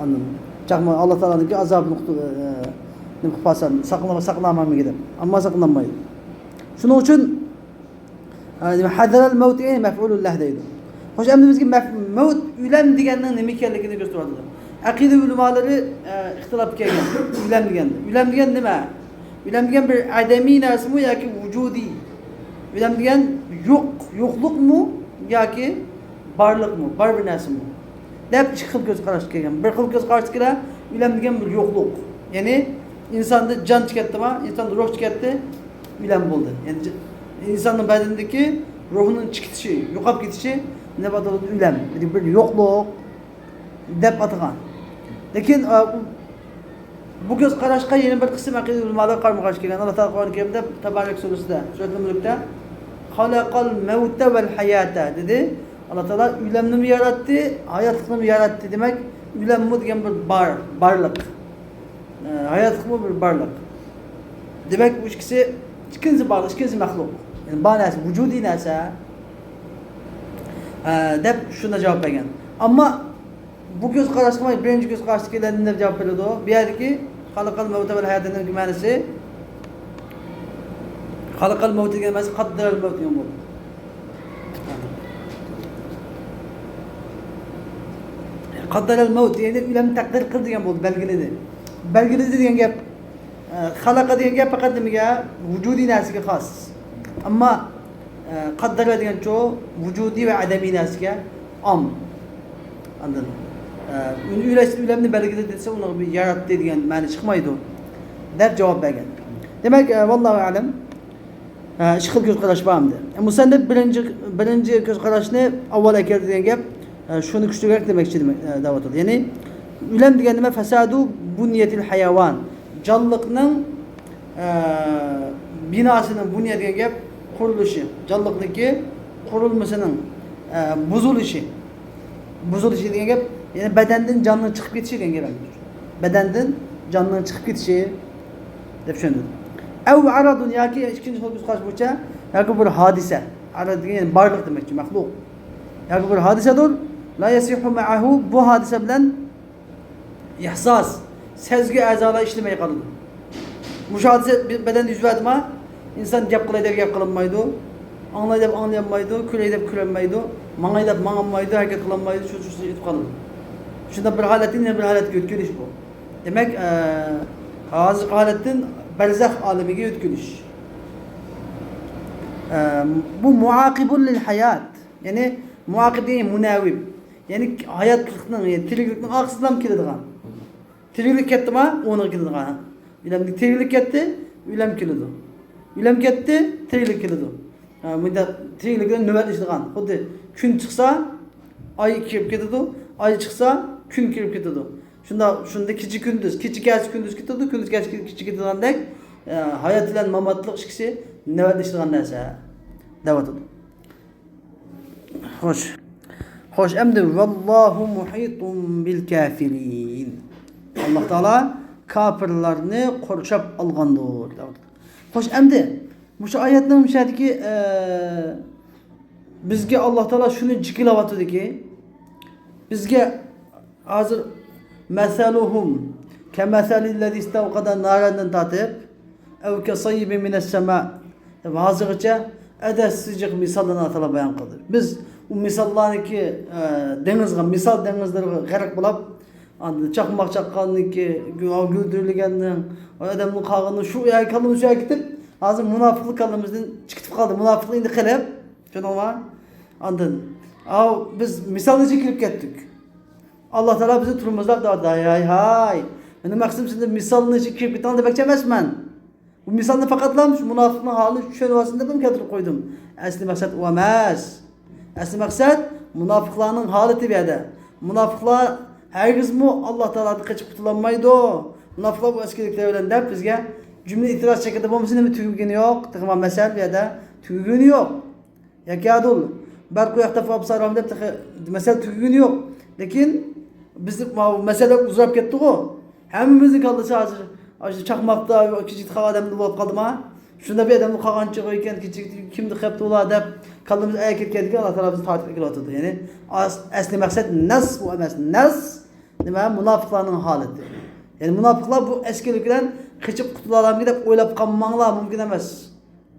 Anladın mı? Çakma Allah Teala'nın ki azabını saklamamı gider. Ama saklanmaydı. Şunun için haderal mevti mef'ulullah deydi. Hoş emdi bizki mevt ülem digenin nemikerlikini gösterdi. Akide ulemaları ihtilaf kelgen. Ülem digen. Ülem digen nima? Ülem digen bir ademi narsa mı ya ki vücudi? Ülem digen yokluk mu ya ki barlık mı? Bar bir narsa mı? Dep iki xil göz qarash kelgen. Bir xil göz qarash kelgen. Ülem digen bir yokluk. Yani insanda can tüketdi ma, insanda ruh tüketdi. Ülem buldu. Yani insanın bedenindeki ruhunun çıkışı, yo'qolib ketishi ne bo'ladi? Ülem. Yani bir yokluk dep atgan. Lekin bu göz qarashga yana bir qism aqida ulamalar qarama-qarshi kelgan. Allah Taala Qur'on-i Karimda Tabarak surasida, Suratul Mulkda "Xalaqal mevte vel hayata" dedi. Allah Teala ülemni mi yarattı, hayatlıkni mi yarattı demek. Ülemmi degan bir barlık. Hayatlık mı bir barlık. Demek bu ikisi barlık, ikisi mahluk. Yani banası, vücudi narsa. Deb şuna cevap vergan. Ama bu göz qarashga birinchi göz qarashga keladigan deb javob beradi u. Bu yerdagi xalqal mavt va hayotning ma'nosi xalqal mavt degan ma'nosi qaddaral mavt degan bo'ladi. Qaddaral mavt deganda ularni taqdir qil degan bo'ldi, belgiladi. Belgiladi degan gap xalaqa degan gap faqat nimaga? Vujudiy narsaga xos. Ammo qaddara degan cho vujudiy va adamiy narsaga am. Anladın? Ülemni belgiledi dese onu bir yarattı degan ma'no chiqmaydi deb javob bergan. Demak, vallohu alam ikki xil ko'z qarash bormdi. Musannif birinchi ko'z qarashni avval aytgan degan gap shuni kuchliroq demoqchi da'vat. Ya'ni ulam degan nima? Fasadu bunyatil hayvon. Jonliqning binosining bunyat degan gap qurilishi. Jonliqniki qurilmasining buzilishi. Buzilishi degan gap, ya'ni badandan jonning chiqib ketishi degan gap. Badandan jonning chiqib ketishi deb tushundim. Aw aradun yoki ikkinchi xil qarash bo'yicha yoki bir hodisa. Arad degan barliq demakchi, maxluq. Yoki bir hodisadir. La yasihu ma'ahu, bu hodisa bilan ihsos, sezgi a'zolar ishlamay qoladi. Bu hodisa badanda yuz berdimi? İnsan gap qilay deb gap qilinmaydi. Anlay deb anglayolmaydi, kulay deb kulolmaydi, mangay deb manganmaydi, harakat qilolmaydi, shu yetib qoladi. Shunda bir holatdan bir holatga o'tkish bu. Demak, hozirgi holatdan barzax olamiga o'tkish. Bu muaqibul lil hayot. Ya'ni muaqib degan munavib. Ya'ni hayotlikning, tiriklikning oqsidan keladigan. Tiriklik ketdimi? O'ni keladigan. Ulamni tiriklik ketdi, ulam keladi. Ulam ketdi, tiriklik keladi. Bunda tiriklikdan navbat ishlaydigan. Xuddi kun chiqsa, oy kirib ketadi, oy chiqsa, kun kirib ketadi. Shunda kecha kunduz ketadi, kunduz kecha ketadidek hayot bilan mamatlik ikkisi navbat ishlaydigan narsa. Da'vat. Xo'sh, endi vallohu muhitun bil kafirin. Alloh taolo kafirlarni qurshab olgandir. Xo'sh, endi bu oyatning mishadiki bizga Alloh taolo shuni jikilayotdiki, bizga hozir masaluhum kamasalillazii istawqada naran tatib aw kasayyibin minas sama. Hozircha adasijiq misollarni talab bayon qildi. Biz u misollarniki dengizga, misol dengizlarga g'arq bo'lib, chaqmoq chaqqanniki, guldirilgandan, odamning qog'ini shu yakalni o'sha ketib, hozir munofiqlik qalimizdan chiqib qoldi. Munofiqlikni qilib, tushundingmi? Ondan biz misolni kirib ketdik. Alloh taolo bizni turmizlab dedi, hay. Meni maqsadim sizga misolni kirib ketgan demoqchi emasman. Bu misolni faqatlam shu munofiqning holini tushunib olsin deb keltirib qo'ydim. Asli maqsad u emas. Asli maqsad munofiqlarning holati bu yerda. Munofiqlar hargizmi Alloh taolodan qochib qutulolmaydi. Munofiqlar bu eskiliklar bilan deb bizga cümle itiraz şekilde bu nima tugagani yo'q, tug'ma masal bu yerda tugagani yo'q. Yakadul barqu yaqtafu absaram deb masal tugagani yo'q. Lekin biz masala uzrab ketdi-ku. Hammamizning kallasi hozir chaqmoqda kichik odamni bo'lib qoldimi? Shunda bir odamni qolgancha qo'ygan kichik kimni qilibdi ular deb kallamiz ayab ketganki, Alloh taolo bizni tortib kelyotdi. Ya'ni asli maqsad nas bu emas. Nas nima? Munofiqlarning holati. Ya'ni munofiqlar bu eskilik bilan qochib qutulalamdi deb o'ylab qolmanglar, mumkin emas.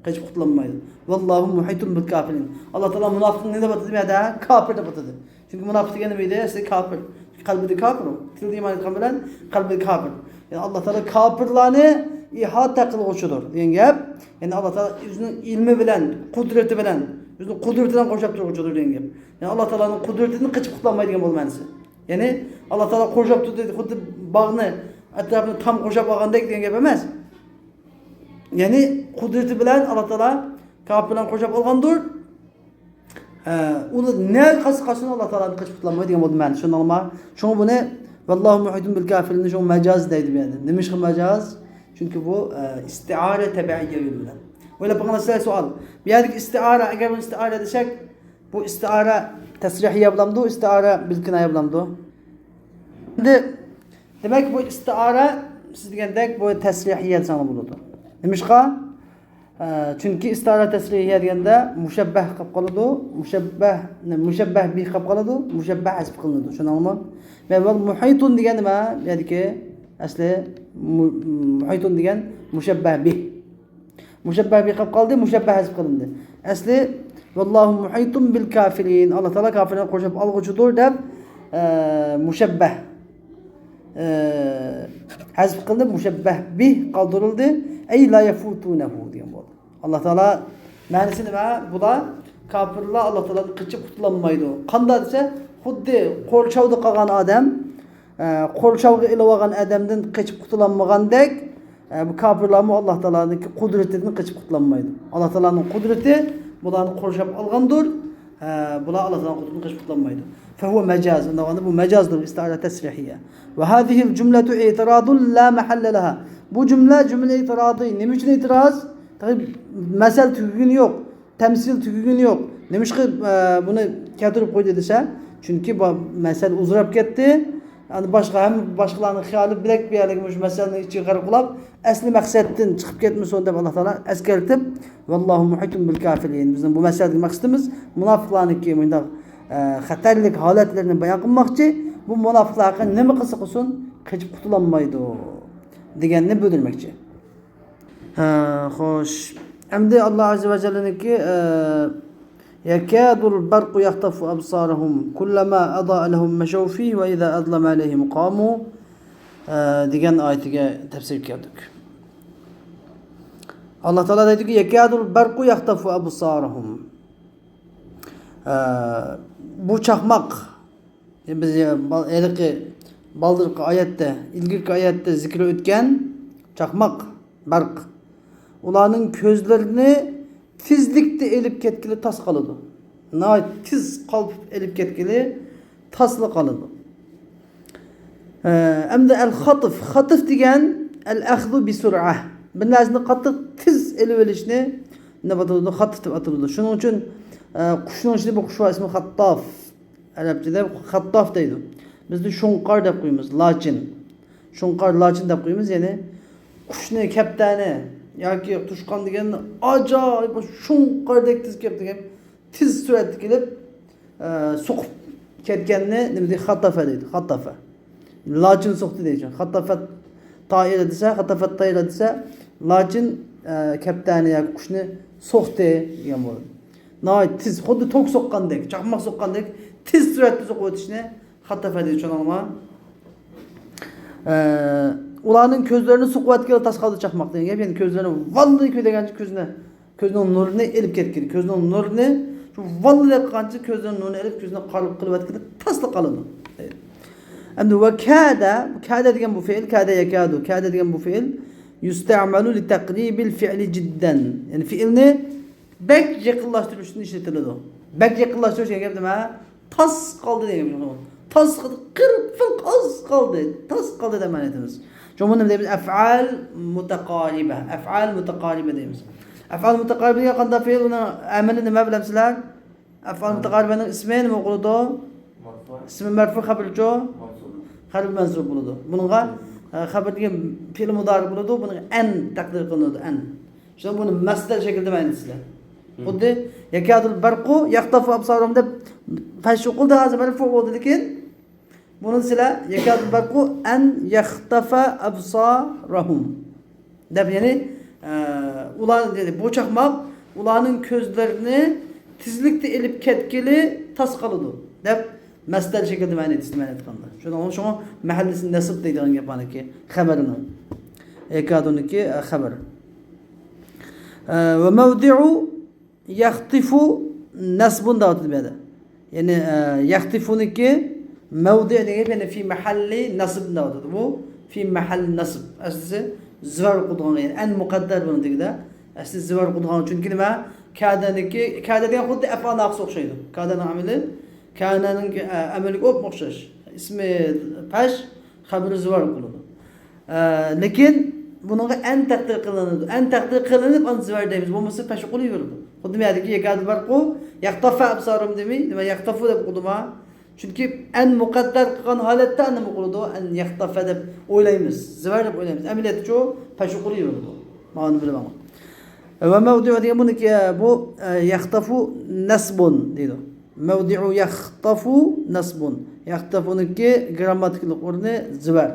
Qochib qutulolmaydi. Vallohu muhitun bil kafirin. Alloh taolo munofiqni nima deb atadi? Kafir deb atadi. Çünkü münafık degani nima edi? Siz kafir. Qalbida kafir. Tilda iymon etgan bilan qalbida kafir. Yani Alloh taolo kafirlarni ihota qiluvchidir degan gap. Yani Alloh taolo o'zining ilmi bilan, qudrati bilan, o'zining qudratidan qo'shib turuvchidir degan gap. Yani Alloh taoloning qudratini qochib qutulolmaydigan bo'lmanisi. Yani Alloh taolo qo'shib turdi, xuddi bog'ni atrofini tam qo'shib olgandek degan gap emas. Yani qudrati bilan Alloh taolo kafirlarni qo'shib olgandir. Uni ne qasqasini Alloh taolo qochib qutulolmaydigan bo'ldi men. Shundaqmi? Shuni buni vallohu muhitun bil kafirin şu mecaz deydi bu yerda. Nima ish mecaz? Çünkü bu istiara tabiiyye bilan. Böyle bakın size sual. Bir yerdeki istiara, eğer istiara desek bu istiara tasrihiye bulamdı, istiara bil kinaya bulamdı. Şimdi demek bu istiara siz degandek bu tasrihiye sana buludu. Demişqa çünkü istiara tasrihiye deganda mushabbah qilib qoladi, mushabbah bi qilib qoladi, mushabbah hasb qilinadi. Tushunamizmi? Ve muhitun degan nima? Ya'niki asli muhitun degan mushabbah bi. Mushabbah bi qilib qoldi, mushabbah hasb qilindi. Asli vallohu muhitun bil kafirin. Alloh taolo kofirlarni qo'shib olg'uchidir deb mushabbah hasb qildi, mushabbah bi qoldirildi. Ey la yafutunahu degan bo'ldi. Alloh taolo ma'nosi nima? Bular kofirlar Alloh taolodan qichib qutulanmaydi. Qanday desa, xuddi qo'rchovda qolgan odam, qo'rchovga ilib olgan odamdan qichib qutulanmagandek, bu kofirlarmi Alloh taoloning qudratidan qichib qutulanmaydi. Alloh taoloning qudrati bularni qo'rshab olgandir. Bular Alloh taoloning qudratidan qichib qutulanmaydi. فهو مجاز انه bu majazdir istiara tasrihiye. Ve hadihi el-cümletu i'tiradun la mahalle laha. Bu cümle itiradı. Ne için itiraz? Tabi mesel tügün yok. Temsil tügün yok. Demiş ki bunu keltirip koydu dese. Çünkü bu mesel uzurap gitti. Yani başkalarının hayali bilek bir yerlik meselenin içi qarqılab asli maqsaddan chiqib ketmasin deb Alloh taolo eskertib vallohu muhitun bil kafirin. Bizning bu meseledagi maqsadimiz munofiqlarniki bunda xatarlik holatlarini bayon qilmoqchi. Bu munofiqlarga nima qilsa qilsin qichib qutulanmaydi deganni bildirmoqchi. Xo'sh. Endi Alloh azza va jallaniki يكاد البرق يخطف أبصارهم كلما أضاء لهم مشوا فيه وإذا أظلم عليهم قاموا degan oyatiga tafsir qildik. Alloh taolo aytdiki yakadul barqu yahtafu absarahum. Bu chaqmoq biz ilki baldirqi oyatda, ilgirki oyatda zikr o'tgan chaqmoq, barq ularning ko'zlarini tizlikda elib ketgili tas qoladi. Tiz qolib elib ketgili tasli qoladi. Endi al-xatif degan al-axdu bi sur'ah. Bir narsani qattiq tiz elib olishni nima deyiladi? Xatif deb ataladi. Shuning uchun qushning ichida bu qush var ismi xattof. Arabchada xattof deydi. Bizda shunqor deb qo'yamiz, lochin. Shunqor lochin deb qo'yamiz, ya'ni qushni kaptani yoki tushqon degan ajoyib shunqordek tiz kelib degan tiz suratda kelib so'qib ketganni nima deydi? Xattafa deydi. Xattafa. Lochin so'qdi deydi. Xattafat toira desa, lochin kaptani yoki qushni so'qdi degan bo'ladi. Noy tiz xuddi tok so'qqandek, chaqmoq so'qqandek tiz suratda so'qib o'tishni xattafa deydi. Tushunamizmi? Ularning ko'zlarini suqvatga tasqaldi chaqmoq degan gap. Ya'ni ko'zlarini vallahi ko'ylagancha ko'zning nurini elib ketgan. Ko'zning nurini shu vallahi qancha ko'zning nurini elib ko'zni qalb qilib tasli qoladi. Endi va kada degan bu fe'l, kada yakadu. Kada degan bu fe'l yusta'malu li taqribil fi'li jiddan. Ya'ni fe'lni bek yaqinlashtirish uchun ishlatiladi. Bek yaqinlashtirish degan gap nima? Tas qoldi degan gap. Tas qoldi. Tas qoldi deb ma'naymiz. Jumla deymiz af'al mutaqariba deymiz. Af'al mutaqariba qanday fe'l uni amali nima bilamsizlar? Af'al mutaqaribaning ismi nima bo'ladi? Ismi marfu xabarcho, xabar mansub bo'ladi. Bunga xabar degan fe'l mudari bo'ladi, buni an taqdir qilinadi, an. Shuni buni masdar shaklida ma'naysizlar. Xuddi yakadul barqu yaqtafu absarum deb fashshu qildi hozir marfu bo'ldi, lekin buni sizlar yakadul barqu an yaxtafa absarahum deb, ya'ni ular dedi bu chaqmoq ularning ko'zlarini tizlikda elib ketgili tas qoladi deb masdar shaklida ma'naytganda. Shuni mahallisini nasb deydigan gapaniki xabarini. Yakaduniki xabar. Ve mevdi'u yaxtifu nasbun da'vatibadi. Yani yaxtifuniki mevdi' degan yani fi mahalli nasb da'vatadi. Bu fi mahall nasb. Asli zivar qudg'on, yani an muqaddar buni degida. Asli zivar qudg'on chunki nima? Kada degan xuddi af'al naqs o'xshaydi. Kadaning amali kananing amaliga o'xshash. Ismi pash, xabari zivar bo'ladi. Lekin bunga an taqdir qilinadi. An taqdir qilinib an zivar deymiz. Bo'lmasa pash qo'laveradi. Xuddi bu yerdagi yakadul barqu yaqtafa absarum demi, nima yaqtafu deb o'qidimi? Chunki an muqaddar qilgan holatda nima qiladi? An yaqtafa deb o'ylaymiz. Zivar deb o'ylaymiz. Amaliyotda pashu qiladi bu. Ma'ni bilaman. Va mavdu'u degan buniki bu yaqtafu nasbun deydi. Mavdu'u yaqtafu nasbun. Yaqtafuniki grammatiklik o'rni zivar.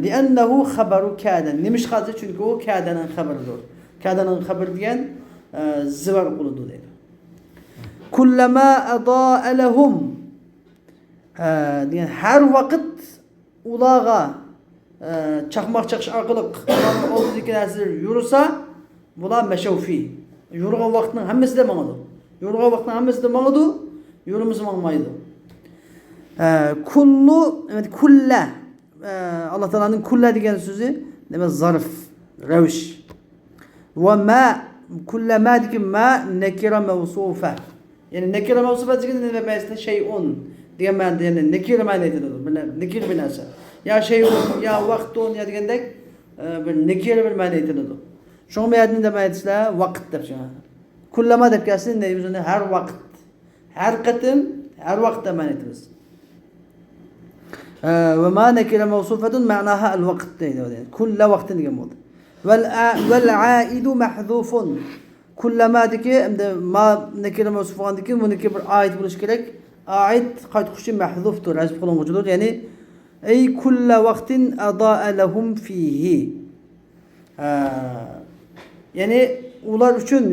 Li'annahu xabaru kadan. Nimish xazi chunki u kadaning xabaridir. Kadaning xabar degan zivar qiladi deydi. Kullama adaa lahum degan har vaqt ularga chaqmoq chaqish orqali ularning oldidagi narsalar yursa, bular mashawfi. Yurgan vaqtning hammasida mangadi. Yurgan vaqtning hammasida mangadi, yurimiz mangmaydi. Kullu, kulla Allah Teala'nın kulla degan so'zi nima zarf, ravish. Va ma kulla ma degan ma nakira mavsufa. Yani nakira mavsufa degan nima ma'nosida shay'un degan ma'noda, yani nakira ma'no aytiladi. Nakir bir narsa. Ya shay'un, ya vaqtun ya degandek bir nakira bir ma'no aytiladi. Shunga ma'noda nima aytishlar? Vaqt deb shuna. Kullama deb kelsin, deymiz uni har vaqt. Har qatim, har vaqtda ma'no aytamiz. وما نكرة موصوفة معناها الوقت كل وقت جمود والعائد محذوف كل ما دك ما نكرة موصوفة عندك ونكبر عائد بلش كلك عائد قد خش محذوف تور عايز بقولهم وجود يعني أي كل وقت أضاء لهم فيه يعني ular uchun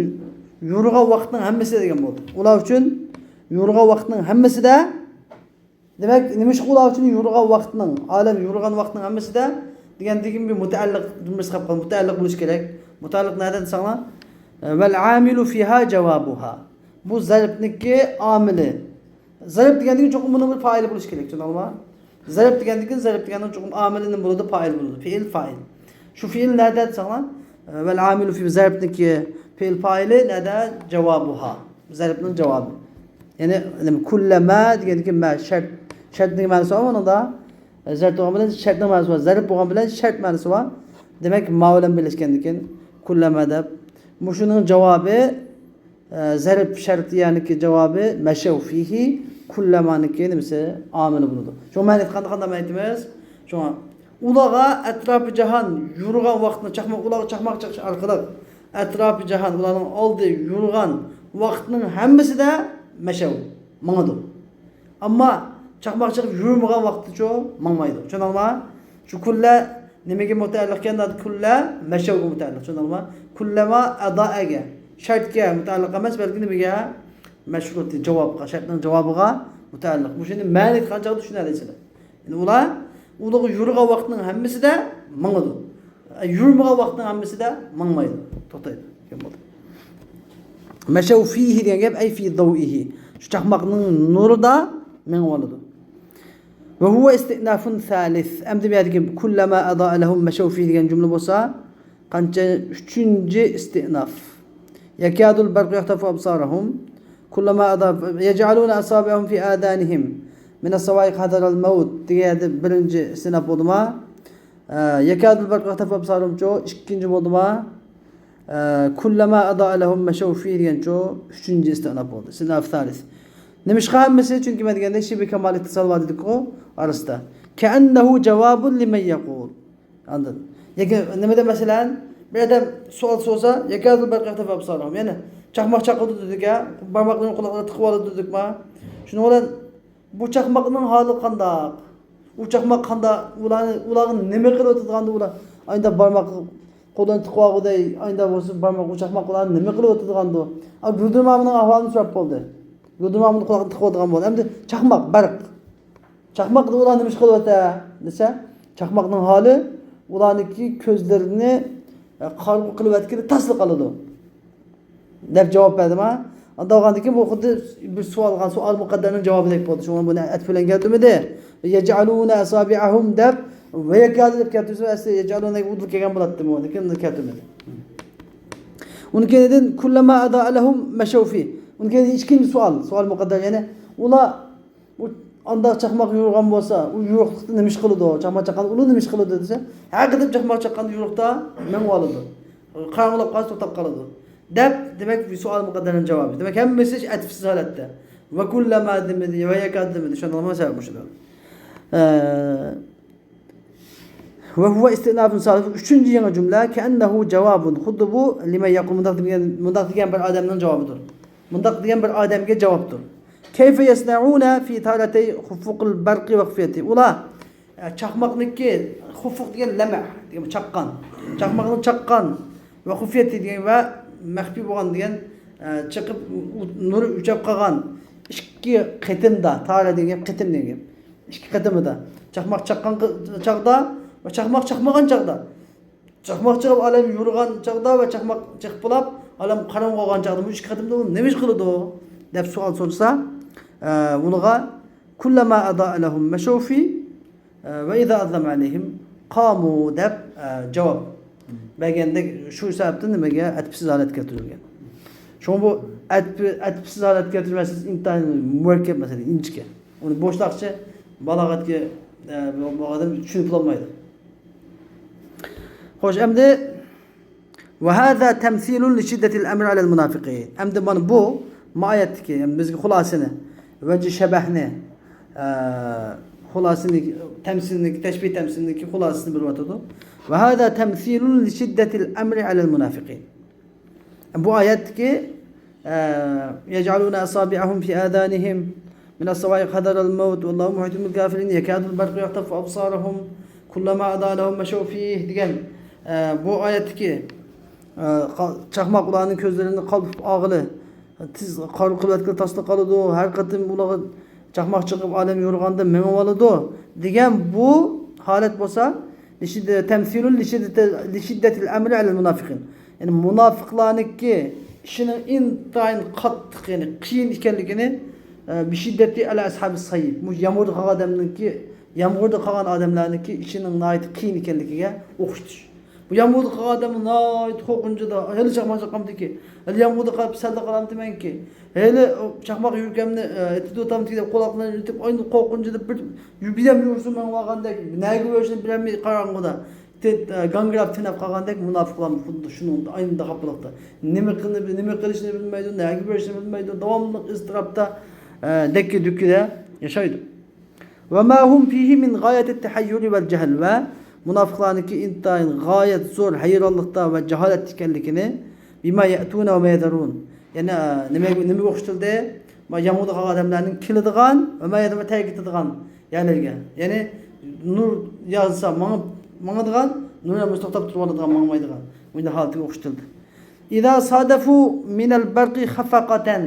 yurgan vaqtning hammasi degan bo'ldi. Ular uchun yurgan vaqtning hammasida demek nima ish ular uchun yurgan vaqtning, olam yurgan vaqtning hammasida degandagim bir mutaalliq jumla chiqib qoldi. Mutaalliq bo'lish kerak. Mutaalliq nereden sana? Vel amilu fiha javabuha. Bu zarfniki amili. Zarf degandagi cho'qim buni bir fa'il bo'lish kerak, tushunarmi? Zarf degandagi cho'qim amilining bo'ladi, fa'il bo'ladi. Fi'il fa'il. Shu fi'il nereden sana? Vel amilu fi zarfniki fi'il fa'ili nerede? Javabuha. Zarfning cevabı. Yani kullama degandagi ma shart shartning ma'nosi bor unda. Zart bo'lgan bilan shartning ma'nosi bor. Zarf bo'lgan bilan shart ma'nosi bor. Demak, ma bilan birlashgan ekan. Kullama deb. Bu shuning javobi zarf sharti yaniki javobi mashaw fihi kullamaniki nimasi amili bo'ladi. Shu ma'no qanday aytamiz? Shu ularga atrofi jahon yurgan vaqtni ularga chaqmoq chaqish orqali atrofi jahon ularning oldi yurgan vaqtning hammasida mashaw mangadi. Ammo chaqmoq chaqib yurmagan vaqtda mangmaydi. Tushunarmi? Shu kulla nimaga mutaalliq ekan? Kulla mashawga mutaalliq. Tushunarmi? Kullama adaaga shartga mutaalliq emas, balki nimaga? Mashrut javobga, shartning javobiga mutaalliq. Bu shuni ma'ni qanchalik tushunadi sizlar. Yani ular yurgan vaqtning hammasida mangadi. Yurmagan vaqtning hammasida mangmaydi. To'xtaydi. Mashaw fihi degan gap ay fi dawihi. Shu chaqmoqning nurida mangoladi. Ve huve istinafun thalith. Emdi bir yerdeki kullama adaa lehum meşev fihi degan cümle bolsa, qancha 3-chi istinaf. Yakadul barqu yahtafu absarahum kullama adaa yaj'aluna asabi'ahum fi adanihim min as-sawa'iq hadar al-maut deganda birinchi istinaf bo'ldimi? Yakadul barqu yahtafu absarahum ikkinchi bo'ldimi? Kullama adaa lehum meşev fihi degan 3-chi istinaf bo'ldi. Istinaf thalith. Nimishqa hammasi chunki men deganda shibi kamal ittisol bor dedik ku orasida. Ka'annahu javobun liman yaqul. Anladin? Yoki nimada masalan bir odam savol so'rasa, yakadul barqata fa absarum. Ya'ni chaqmoq chaqirdi dedik-a, barmoqlarini quloqlarga tiqib oldi dedikmi? Shuning bilan bu chaqmoqning holi qanday? U chaqmoq qanday? Ularni nima qilib o'tadigandir ular? Ayda barmoq qo'ldan tiqib olguday, ayda bo'lsa barmoq u chaqmoqlarni nima qilib o'tadigandir? Gurdirmamning ahvolini so'rab qoldi. Gudumamni quloqni tiqib o'tgan bo'ldi. Endi chaqmoq barq. Chaqmoqni ular nima ish qilyapti desa, chaqmoqning holi ularniki ko'zlarini qarg'u qilib o'tkani tasliq qiladi. deb javob berdimi? Unda olgandiki bu xuddi bir savol muqaddarning javobidek bo'ldi. Shunga buni atf bilan keltimidi? Yaj'aluna asabi'ahum deb va yakadu deb keltirsa, asli yaj'aluna udul kelgan bo'ladimi? Lekin uni keltirmadi. Undan kullama ada'alahum mashawfi. Undan ikkinchi savol muqaddar, ya'ni ular anda chaqmoq yurgan bo'lsa, u yo'qlikni nima ish qiladi? Chaqmoq chaqqan uni nima ish qiladi desa, haqiqatan chaqmoq chaqqan yo'qda men oladi. Qarang'ilab qolsa to'xtab qoladi. demek bir sual mukadderin cevabı. Demek hem mesaj etkisiz halette. Ve kullama demedi ve yakad demedi. Şu anlamına sebep şu da. Ve huve istinafun salif. Üçüncü yana cümle ki ennehu cevabun. Huddu bu lime yakul mundak diyen bir adamın cevabıdır. Mundak diyen bir adamge cevaptır. Keyfe yesna'una fi talatey hufukul barqi ve khfiyeti. Ula çakmaklıki hufuk diyen lemeh diyen çakkan. Çakmaklık çakkan ve khfiyeti diyen ve mehfi boğan diyen çıkıp nuru üçep kalan iki kıtımda taala diyen kıtım diyen iki kıtımı da çakmak çakkan çakda ve çakmak çakmagan çakda çakmak çıkıp alem yurgan çakda ve çakmak çıkıp bulap alem karan koğan çakda bu iki kıtımda onu nemiş kılıdı o dep sual sorsa bunga kullama ada lehum meşufi ve iza azlam aleyhim qamu dep cevap begende şu sebepten demege etkisiz halet getirilgen. Şu bu etkisiz halet getirmesiz imtihan mürekkep mesela inçke. Onu boşlakça balagatga bu adam tushunib olmaydi. Xo'sh, endi ve hada temsilun li şiddetil emri alel munafiqin. Endi mana bu ayetdagi yani bizga xulasini ve şebahni xulasini temsilini teşbih temsilini xulasini bilib o'tadi. Ve hada temsilun li şiddetil emri alel munafiqin. Bu ayetdagi yec'aluna asabi'ahum fi adanihim من الصواعق حذر الموت والله محيط بالكافرين يكاد البرق يخطف أبصارهم كلما أضاء لهم مشوا فيه degan bu ayetdeki çakmak ularning ko'zlarini qalb og'ili tiz qor qilib tasdiq qiladi har qatim ularga chaqmoq chiqib alam yo'rg'anda mengib oladi degan bu holat bo'lsa temsilul li shiddatil amri alal munafiqin yani munofiqlarniki ishining intayin qattiq yani qiyin ekanligini bir şiddeti ala ashabi sayib. Bu yağmurda kalan adamlarınki, yağmurda kalan adamlarınki işinin nait qiyin ekanligiga o'qishdi. Bu yağmurda kalan adamın nait qo'rqinchi da, hele chaqmoq chaqamdi ki, hele yağmurda qalib salda qalamdi menki. Hele chaqmoq yurgamni etib deb quloqlarini yutib, oyni qo'rqinchi deb bir ham yursin men vaqandek, nega bo'lishini bilmay qarang'ida. Gangrab tinab qolgandek munofiqlar xuddi shuni aynida qapliqda. Nima qilishini bilmaydi, nega bo'lishini bilmaydi, davomli iztirobda dekki dükkide yaşaydı. Ve ma hum fihi min gayet tahayyul vel cehl ve münafıklarınki intayin gayet zor hayranlıkta ve cehalet ekanligini bima ya'tuna ve ma yadrun. Yani nima o'qishtildi? Ma yamuda qolgan odamlarning kiladigan va ma yadma ta'kidadigan yerlarga. Yani nur yozsa mangadigan, nurimiz to'xtab turib oladigan mangmaydigan. Bunda holatiga o'qishtildi. İza sadafu min al-barqi khafaqatan.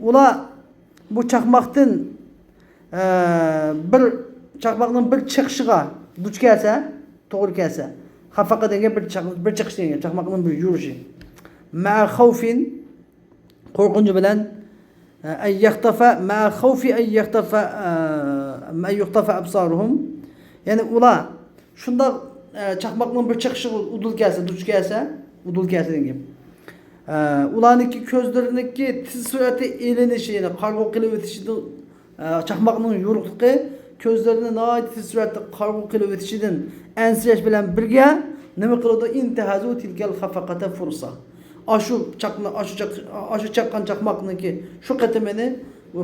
Ular bu çakmaktan bir çıkışıga duç gelse, doğru gelse, hafaqa denge bir çıkış denge, çakmaktan bir yürüyüşü. Ma'a khawfin korkuncu bilen ay yahtafa ma'a khawfi ay yahtafa absaruhum. Yani ula şunda çakmaktan bir çıkışı udul gelse, duç gelse, udul gelse denge. Ularniki ko'zlariniki tiz surati elinişi yani qarg'u qilib o'tishida chaqmoqning yo'riqligi ko'zlarini nihoyat tiz suratda qarg'u qilib o'tishidan ansirash bilan birga nima qiladi intahazu tilkal khafaqata fursa ashu chaqqan chaqmoqniki shu qatimini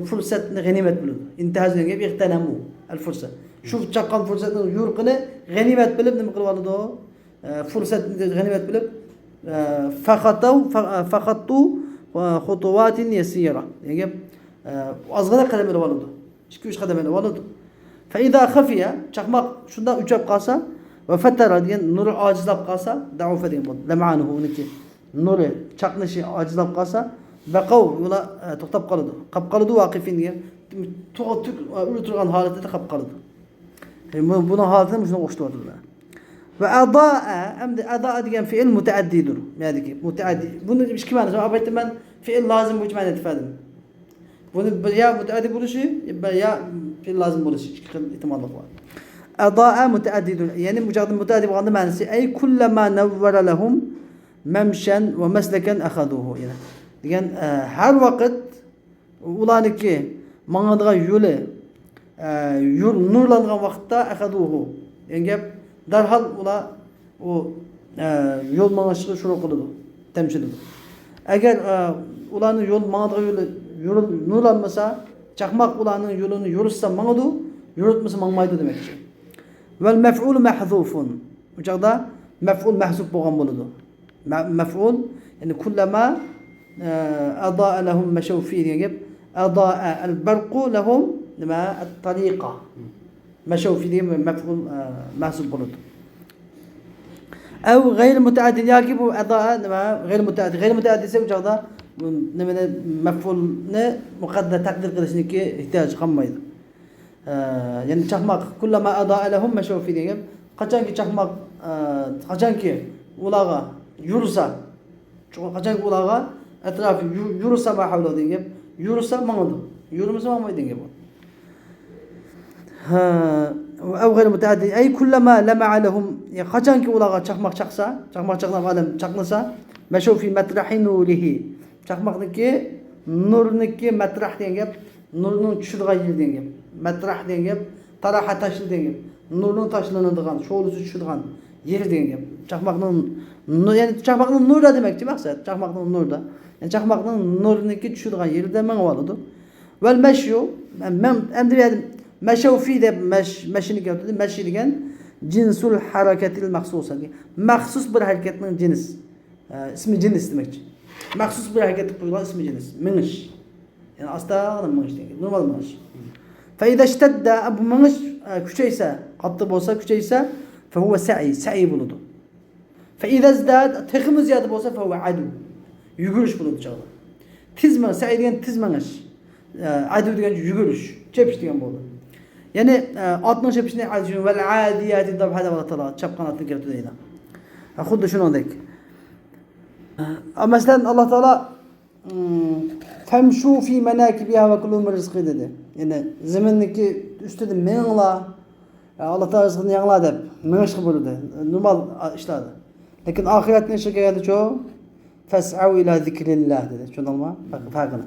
fursatni g'animat biladi intihazga ihtanamu al fursa shu chaqqan fursatning yo'riqini g'animat bilib nima qilib oladi fursatni g'animat bilib فخطوا خطوات يسيرة يعني azgına kadem ele oldu. 2-3 kadem ele oldu. فإذا خفي çakmak şunda uçup kalsa ve fettara diyen nuru acizlap kalsa da'ufe diyen bu. Lem'anuhu uniki nuru çaknışı acizlap kalsa baqav yola to'xtab qoladi. Qap qoladi vaqifin diyen to'g'ri turgan holatda qap qoladi. Buni holatini shunga o'xshatadilar. Ve ada'a emdi ada'a diyen fiil müteaddidir. Yani ki müteaddi. Bunu iki manası. Abaytım ben fiil lazım bu manada ifadedim. Bunu ya müteaddi buluşu ya fiil lazım buluşu. İki ihtimallik var. Ada'a müteaddidir. Yani mücadın müteaddi bu manası ey kullama nevvera lehum memşen ve mesleken ahaduhu. Yani diyen her vakit ulaniki mağadağa yolu nurlangan vakitte ahaduhu. Yani darhal ula o yol manaşığı şunu kılıdı, temsil ediyor. agar ularning yo'l mang'adigan yo'li nurlanmasa, chaqmoq ularning yo'lini yurishsa mang'adu, yuritmasa mangmaydi demakchi. Val maf'ul mahzufun. Bu chaqda maf'ul mahzuf bo'lgan bo'ladi. Maf'ul ya'ni kullama adaa lahum mashaw fi degan gap. Adaa al-barqu lahum nima at-tariqa. Mashaw fi degan maf'ul mahzuf bo'ladi. أو غير متعدد يجب أضاء غير متعدد سوى جودا نمنا مفعول مقدر تقدير قدسنك يحتاج خميد يعني شخمق كلما أضاء لهم مشوا في ديهم قجانك شخمق قجانك ولاغا يرسا قجانك ولاغا أطراف يرسا ما حوله ديهم يرسا ما عنده يرسا ما يديهم أو غير متعدد أي كلما لمع لهم خجانك ولاغا شخمق شخصا عالم شخصا مشوا في مطرح نوره شخمق نكي نور نكي مطرح دينجب نورنun tushirgan yer degan matrah degan taraha tashil degan nurning tashlanadigan sho'lisi tushirgan yer degan chaqmoqning ya'ni chaqmoqning nuri demakchi maqsad chaqmoqning nurida ya'ni chaqmoqning nuriniki tushirgan yerda manga oladi val mashyu endi mashaw fi deb mashini keltirdi mashi degan jinsul harakatil maxsusa maxsus bir harakatning jins ismi jins demakchi maxsus bir harakat qo'yilgan ismi jins minish yani asla mınış değil, normal mınış. فإذا اشتد أبو mınış küçeyse, katlı olsa küçeyse, فهو سعي buludu. فإذا ازداد tıkımı ziyade olsa فهو عدو. Yuguruş buludu çağda. Tiz mınış, sa'i diyen tiz mınış. Adu diyen yugurüş, çepiş diyen buludu. Yani atının çepişine adişin vel adiyati dabhada vel tala çapkan atını kertu deyna. Xuddi şunu deyik. Mesela Allah Teala femşu fi menakibiha ve kullu rizqi dedi. Yani zemindeki üstüde menla Allah Teala rızkını yanla deb menş qildi. Normal işladi. Lakin ahiretne şekayeti çoğu fes'au ila zikrillah dedi. Şundanma farkına.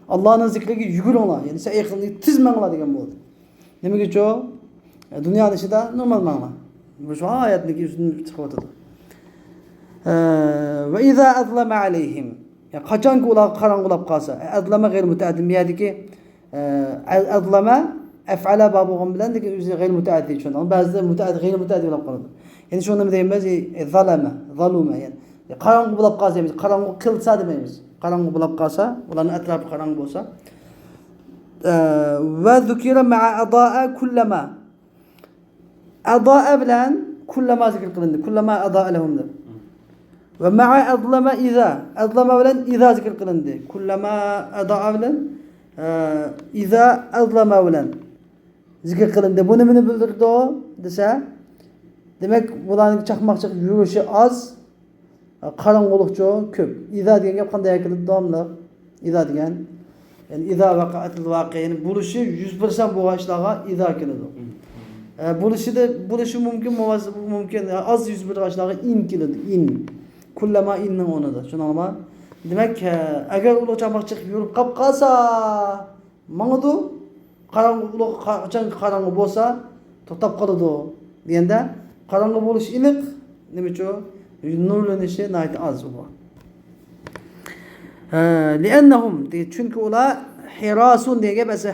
Allah'ın zikriga yugurunglar. Yani sen yaqinni tiz menla degan bo'ldi. Nimaga çoğu dunyoning ichida normal menla. Bu şu ayetdagi üstünü chiqib o'tadi. Ve iza azlama alayhim qachonki ular qarong'ulab qolsa adlama g'ayr mutaaddi miyadiki adlama af'ala babug'um bilan degan o'zi g'ayr mutaaddi tushunadi ba'zida mutaaddi g'ayr mutaaddi bo'lib qoladi endi shuni nima deymiz zaluma yani qarong'u bo'lib qolsa deymiz qarong'u qilsa demaymiz qarong'u bo'lib qolsa ularning atrofi qarong'u bo'lsa va zukira ma'a adaa kullama adaa bilan kullama zikr qilindi kullama adaa lahum ve ma'a adlama iza adlama bilan iza zikr qilindi kullama adaa bilan iza adlama bilan zikr qilindi bu nimani bildirdi desa demak bularning chaqmoqchiq yurishi oz qorong'ulikcha ko'p iza degan gap qanday aytiladi davomli iza degan yani iza vaqa'atil voqea yani bo'lishi 100% bo'lgan ishlarga iza keladi bo'lishi mumkin oz 100 bo'lgan ishlarga in keladi in kullama inning o'rnida tushunarlimi demak agar ular chaqmoqchiq yurib qolib qolsa mang'idi qorong'u qachon qorong'u bo'lsa to'xtab qoladi deganda qorong'u bo'lish aniq nima uchun nurlanishi nihoyat oz bu li'annahum chunki ular hirasun degan gap asli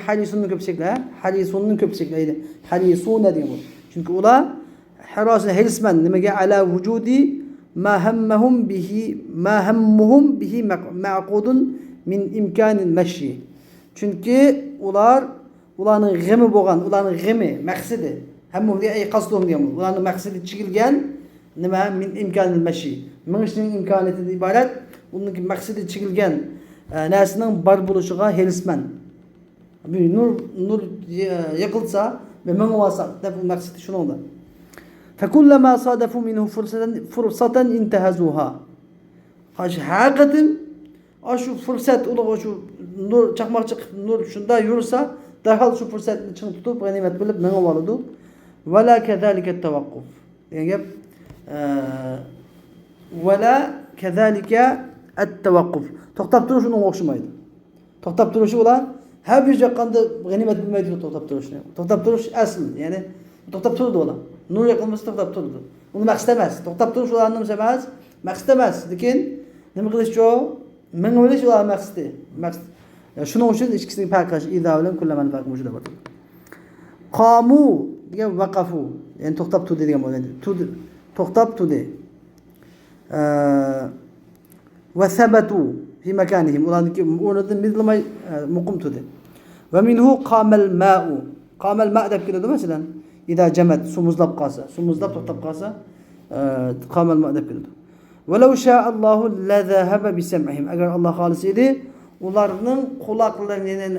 harisunni ko'pchiklaydi harisuna degan bu chunki ular hirasun hirsman nimaga ala vujudi ma hammuhum bihi ma'qudun min imkanil mashi chunki ularning g'imi bo'lgan ularning g'imi maqsadi hammuhum ay qasduhum degan ularning maqsadi chigilgan nima min imkanil mashi minishning imkoniyatidan iborat uning maqsadi chigilgan narsaning bor bo'lishiga herisman nur yiqilsa ve mang'asa deb maqsadi shuningda فكلما صادفوا منه فرصة انتهزوها. Hakikaten şu fırsat uluğu şu nur çakmakçık nur şunda yürürse derhal şu fırsatını çıkıp tutup ganimet bilip meni oladı. Ve la kezalike tevakkuf. Yani ve la kezalike et-tevakkuf. Toxtab turuşunun okşumaydı. Toxtab turuşu olan her bir jakkanda ganimet bilmeydi toxtab turuşunu. Toxtab turuş asıl yani toxtab turdu olan. Nur yakılması toxtab turdu. Bunu maqsad emas. Toxtab turuş ularni emas, maqsad emas. Lekin nima qilish uchun Men o'ylash ular maqsadi. Maqsad. Shuning uchun ikkisining farqi izo bilan kullaman farqi juda bor. Qamu degan vaqafu, ya'ni to'xtab turdi degan bo'ladi. Turdi, to'xtab turdi. Va sabatu fi makanihim. Ularniki o'rnidan mizlamay muqim turdi. Va minhu qamal ma'u. Qamal ma' deb keladi masalan. Iza jamat sumuzlab qolsa, sumuzlab to'xtab qolsa, qamal ma' deb keladi. Walau sha'a Allahu la zahaba bi sam'ihim. Agar Alloh xolis edi, ularning quloqlarining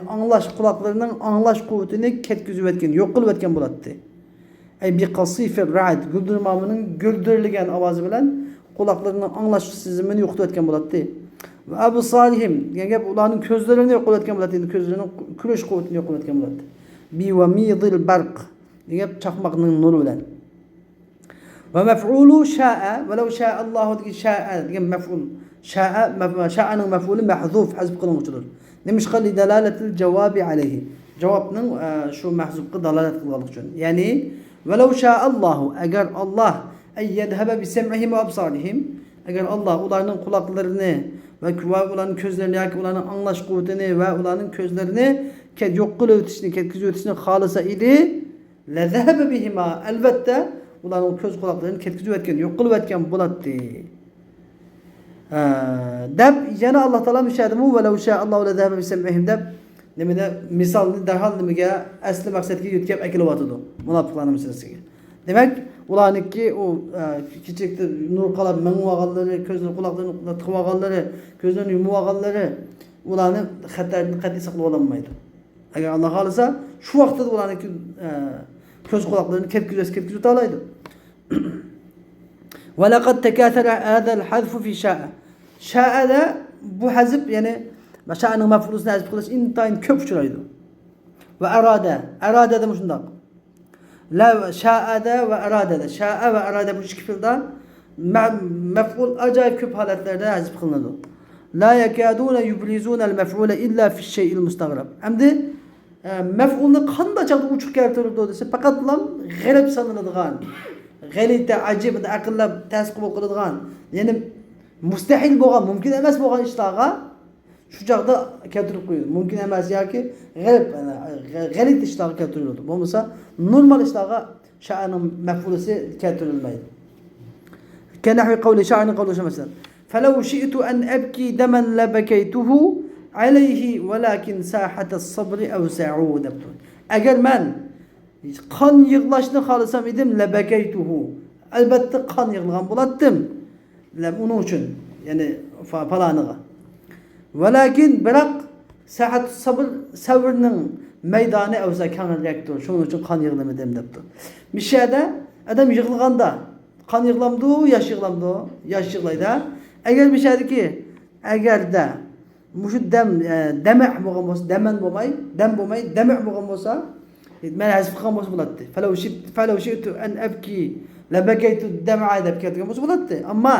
anglash quvvatini ketkizib o'tgan, yo'q qilib o'tgan bo'ladi. Ay bi qasifir ra'd, guldirmomining guldirligan ovozi bilan quloqlarining anglash tizimini yo'qotib o'tgan bo'ladi. Va Abu Salihim degan gap ularning ko'zlarini yo'q qilib o'tgan bo'ladi, ko'zlarining ko'rish quvvatini yo'q qilib o'tgan bo'ladi. Bi wa midil barq degan chaqmoqning nuri bilan. Va maf'ulu sha'a, walau sha'a Allohu degan sha'a degan maf'ul. Sha'aning maf'uli mahzuf, hazf qilinmoqchidir. Nimishqa li dalalatil javobi alayhi. Javobning shu mahzufga dalolat qilganlik uchun. Ya'ni walau sha'a Allohu, agar Alloh ay yadhaba bi sam'ihim wa absarihim, agar Alloh ularning quloqlarini va ularning ko'zlarini yoki ularning anglash quvvatini va ularning ko'zlarini yo'q qilib o'tishni, ketkizib o'tishni xolisa edi, la zahaba bihima, albatta ularning ko'z quloqlarini ketkizib o'tgan, yo'q qilib o'tgan bo'ladi. Deb yana Alloh taolo mishadimi walau sha'a Allohu la zahaba bi sam'ihim deb nimada misolni darhol nimaga asli maqsadga yetkazib akilyotdi munofiqlarning masalasiga. Demak, ularniki o kichikda nur qalab mingib olganlari, ko'zlari quloqlarini tiqib olganlari, ko'zlarini yumib olganlari ularni xatarni qat'iy saqlab olmaydi. Agar Alloh xolisa shu vaqtda ularniki ko'z quloqlarini ketkizib oladi. Va laqad takathara hadha al-hazf fi sha'a. Sha'ada bu hazf, ya'ni sha'aning maf'ulusini hazf qilish intayin ko'p uchraydi. Va arada da shundoq. La sha'ada va aradada. Sha'a va arada bu ikki fe'ldan maf'ul ajoyib ko'p holatlarda hazf qilinadi. La yakaduna yubrizuna al-maf'ula illa fi ash-shay'il mustaghrab. Endi maf'ulni qanday chaqda uchiq keltirdi desa, faqat g'alab sanaladigan, g'alita ajib aqllab tasqib qiladigan, ya'ni mustahil bo'lgan, mumkin emas bo'lgan ishlarga shu chaqda keltirib qo'yadi. Mumkin emas yoki g'alit ishlarga keltiriladi. Bo'lmasa normal ishlarga sha'aning maf'ulisi keltirilmaydi. Kanahwi qawli sha'aning qawli masalan. Falau shi'tu an abki daman la bakaytuhu alayhi walakin sahata as-sabri awsa'u dabtu. Agar men qon yig'lashni xohlasam edim la bakaytuhu. Albatta qon yig'ilgan bo'lardim. Uning uchun, ya'ni falaniga. Walakin biroq sahat sabrning maydoni avza kanalakdir. Shuning uchun qon yig'lamadim debdi. Mishada adam yig'ilganda qon yig'lamdi, yosh yig'lamdi, yosh yig'laydi. Agar mishadiki, agarda mushu dam' bo'lgan bo'lsa, dam bo'lmay, dam' bo'lgan bo'lsa, men hazf qilgan bo'lsa bo'ladi. Falau shi'tu an abki la bakaytu dam'a deb kelgan bo'lsa bo'ladi. Ammo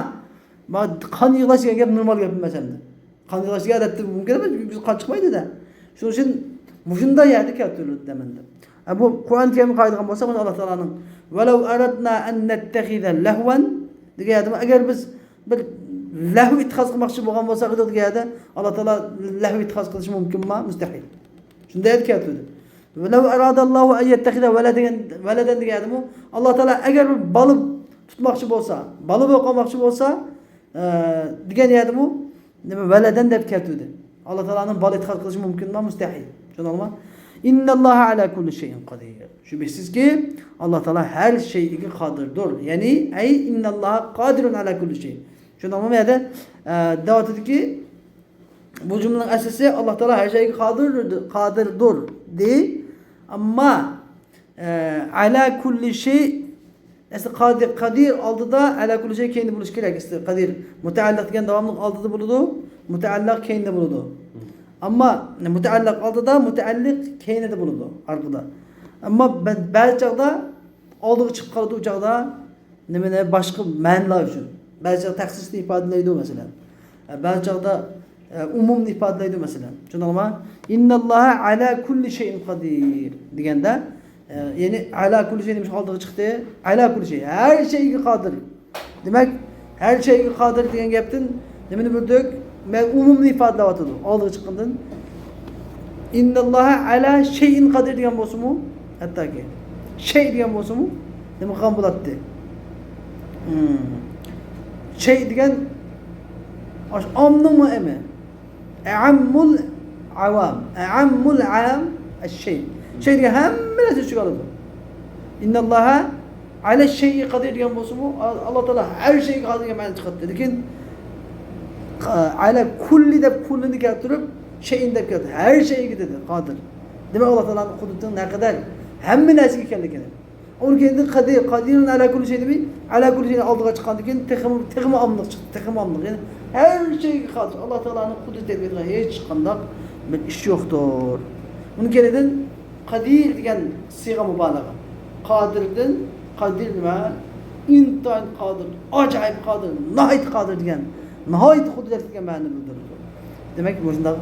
qon yig'lash degan gap normal gap emas endi. Qon yig'lashga odatda mumkin emas, qon chiqmaydi-da. Shuning uchun mushunda yerda keltirildi demanda. Bu Qur'on karim qoidagan bo'lsa, Alloh taolaning "Walau aradna an nattakhiza lahwan" degan, agar biz bir lahu ittihoz qilmoqchi bo'lgan bo'lsak, degan, Alloh taolo lahu ittihoz qilish mumkinmi? Mustahil. Shunday keltirdi. "Walau aradallohu an yattakhiza waladan" degan, Alloh taolo agar bir bola tutmoqchi bo'lsa, bola boqmoqchi bo'lsa, degan yerda nima valadan deb keltirdi. Alloh taolaning bola ittihoz qilishi mumkinmi? Mustahil. Tushundingmi? Innalloha ala kulli shay'in qodir. Shubhasizki Alloh taolo har shayga qodirdir. Ya'ni ay innalloha qodirun ala kulli shay. Tushundingmi? Bu yerda davatidiki bu jumlaning asosi Alloh taolo har shayga qodirdir de. Ammo ala kulli shay qadir oldida ala kulli shay keyinda bo'lishi kerak. Qadir mutaalliq degan davomli oldida bo'ladi, mutaalliq keyinda bo'ladi. Ammo mutaalliq oldida, mutaalliq keyinda bo'ladi, orqada. Ammo ba'zi chaqda oldiga chiqib qoladi, u chaqda nimani boshqa ma'nolar uchun. Ba'zi chaqda taxsisni ifodalaydi masalan. Ba'zi chaqda umumni ifodalaydi masalan. Tushundingmi? Innalloha ala kulli shay'in qodir deganda, ya'ni ala kulli shay demiş oldiga chiqdi. Ala kulli shay, har shayga qodir. Demak, har shayga qodir degan gapdan nimani bildik? men umumni ifodalayotdi. Oldiga chiqqandan innalloha ala shay'in qadir degan bo'lsa-mu, hattoki shay degan bo'lsa-mu, nima qilgan bo'ladi? Shay degan osh omnimi emi? A'ammul avam, a'ammul am ash-shay. Shay degan hamma narsa tushib qoladi. Innalloha ala shay'i qadir degan bo'lsa-mu, Alloh taolo har shayga qodir degan ma'no chiqadi. Lekin ala kulli deb kullini keltirib, shayin deb keltirdi. Har shayga dedi qodir. Demak Alloh taoloning qudratining naqadar hamma narsaga ekanligini. Uni endi qadirun ala kulli shay deb, ala kulli shayni oldiga chiqqandan keyin texmi omliq chiqdi, texmi omliq. Ya'ni har shayga qodir. Alloh taoloning qudratiga hech qanday bir ish yo'qdir. Uni keladigan qadir degan siga mubolag'a. Qodirdan qadir nima? Intayin qodir, ajoyib qodir, nihoyat qodir degan, nihoyat qudrat degan ma'no bildiradi. Demak, bu shunday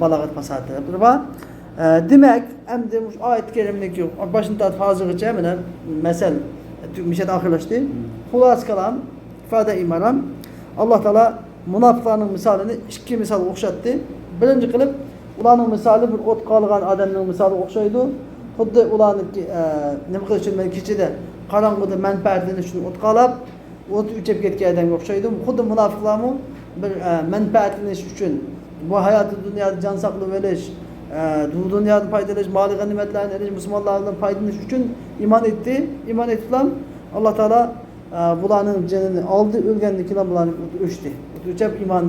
balog'at fasahati bor. Demak, endi bu oyat kerimdagi boshida hozirgacha mana masal mishat oxirlashdi. Xulos kalam ifoda imaram. Alloh taolo munofiqlarning misolini ikki misolga o'xshatdi. Birinchi qilib, ularning misoli bir o't qolgan odamning misoliga o'xshaydi. Xuddi ularniki nima qilish uchun kechida qorong'uda manfaatini uchun o't qolib, o't o'chib ketgan odamga o'xshaydi. Xuddi munofiqlarmi bir manfaatlanish uchun bu hayotda dunyoda jon saqlab olish, bu dunyoda foydalanish, moli g'animatlarni olish, musulmonlardan foydalanish uchun iymon etdi. Iymon etdilar. Alloh taolo bularning jonini oldi, o'lgandan keyin bularni o'chdi. O'chib iymon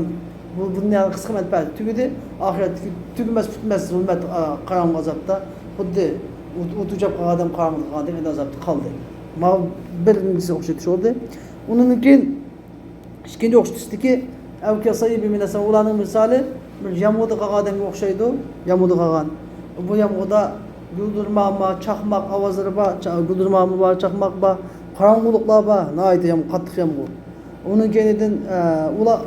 bu dunyoning qisqa manfaati tugadi, oxiratdagi tugamas bitmas zulmat qorong'u azobda xuddi o't o'chib qolgan odam qorong'uda qolgan endi azobda qoldi. Mana birincisi o'xshatish oldi. Undan keyin ikkinchi o'xshatishdiki, avka sayyibi minasa ularning misoli bir yamuda qolgan odamga o'xshaydi. Yamuda qolgan. Bu yamuda guldirmama, chaqmoq ovozlari bor, guldirmama bor, chaqmoq bor, qorong'uliklar bor, nihoyat ham qattiq yomg'ir. Undan keyin ular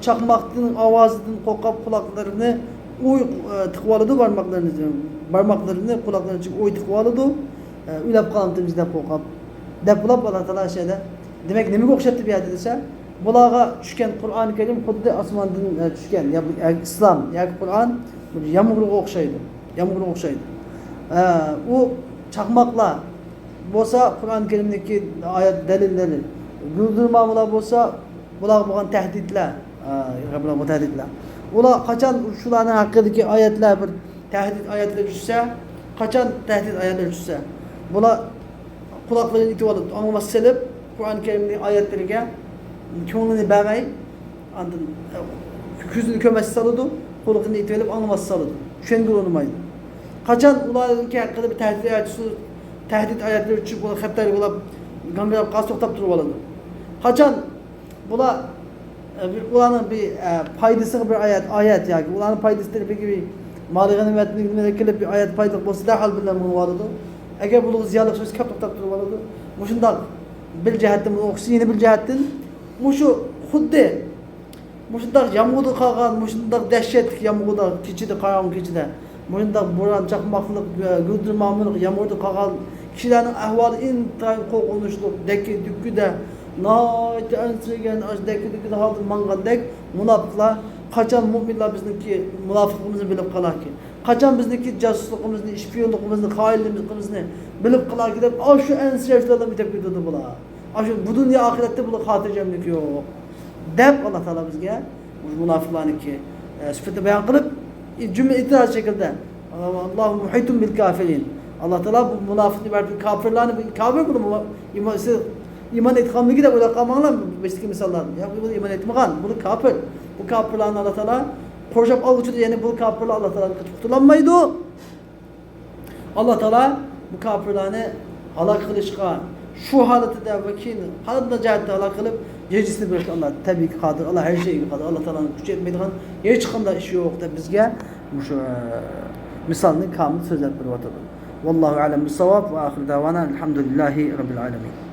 chaqmoqning ovozidan qo'rqib quloqlarini o'y tiqib oladi, barmoqlarini quloqlarining ichiga o'y tiqib oladi. Uylab qolamtimiz deb qo'rqib. Deb Alloh taolo shayda. Demak, nimaga o'xshatdi bu yerda desa, bularga tushgan Qur'oni Karim xuddi osmondan tushgan, islom yoki Qur'on yomg'irga o'xshaydi. Yomg'irga o'xshaydi. U chaqmoqlar bo'lsa Qur'oni Karimdagi oyat dalillari, guldirmoqlar bo'lsa bular bo'lgan tahdidlar, ular qachon shularning haqidagi oyatlar bir tahdid oyatlar tushsa, qachon tahdid oyatlar tushsa, bular quloqlarini itib olib, anglamass selib, Qur'oni Karimning oyatlariga ko'nglini bermay, andin ko'zini ko'mas soladi, quloqini itib olib anglamass soladi. Tushunga olmaydi. Qachon ularning haqida bir tahdid oyatlar tushib, bular xatar bo'lib, gangrab qas to'xtab turib oladi. Qachon bular ularning bir foydasiga bir oyat yoki ularning foydasiga bir moli g'animatning kelib bir oyat foyda bo'lsa, darhol bilan buni oladi. Agar bu ziyonli so'z kap to'xtab turib oladi. Shunday bir jihatdan bu o'xshi, yana bir jihatdan shu xuddi shunday yomg'irda qolgan, shunday dahshatli yomg'irda kechida, qorong'u kechida, shunday bo'ron, chaqmoqlik, guldirmoqlik yomg'irda qolgan kishilarning ahvoli intayin qo'rqinchli, dakki-dukkida nihoyat ansiragan, dakki-dukkida holda mangandek munofiqlar qachon mu'minlar bizniki munofiqligimizni bilib qolarki, qachon bizniki jasusligimizni, ishpiyonligimizni, xoinligimizni bilib qolarki deb shu ansirashlardan bitib ketadi bular. Shu bu dunyo oxiratda bular xotirjamlik yo'q deb Alloh taolo bizga munofiqlarniki sifatini bayon qilib, jumla itiroz shaklda Allohu muhitun bil kafirin. Alloh taolo bu munofiqni barcha kofirlarni kofir bo'lib iymon etganligi deb o'ylab qolmanglar. Beşteki misollar. Ya bu iymon etmagan, bu kofir. Bu kofirlarni Alloh taolo qo'shib oluvchida, ya'ni bu kofirlar Alloh taolo qutulolmaydi. Alloh taolo bu kofirlarni halok qilishga shu holatida va keyin qanday jihatda halok qilib jazosini berishga Alloh tabiiy qodir. Alloh har shayga qodir. Alloh taoloning kuchi yetmaydigan hech qanday ish yo'q deb bizga shu misolni kamil so'zlab beryapti. Vallohu a'lam bis-savob va oxir davona alhamdulillahi robbil alamin.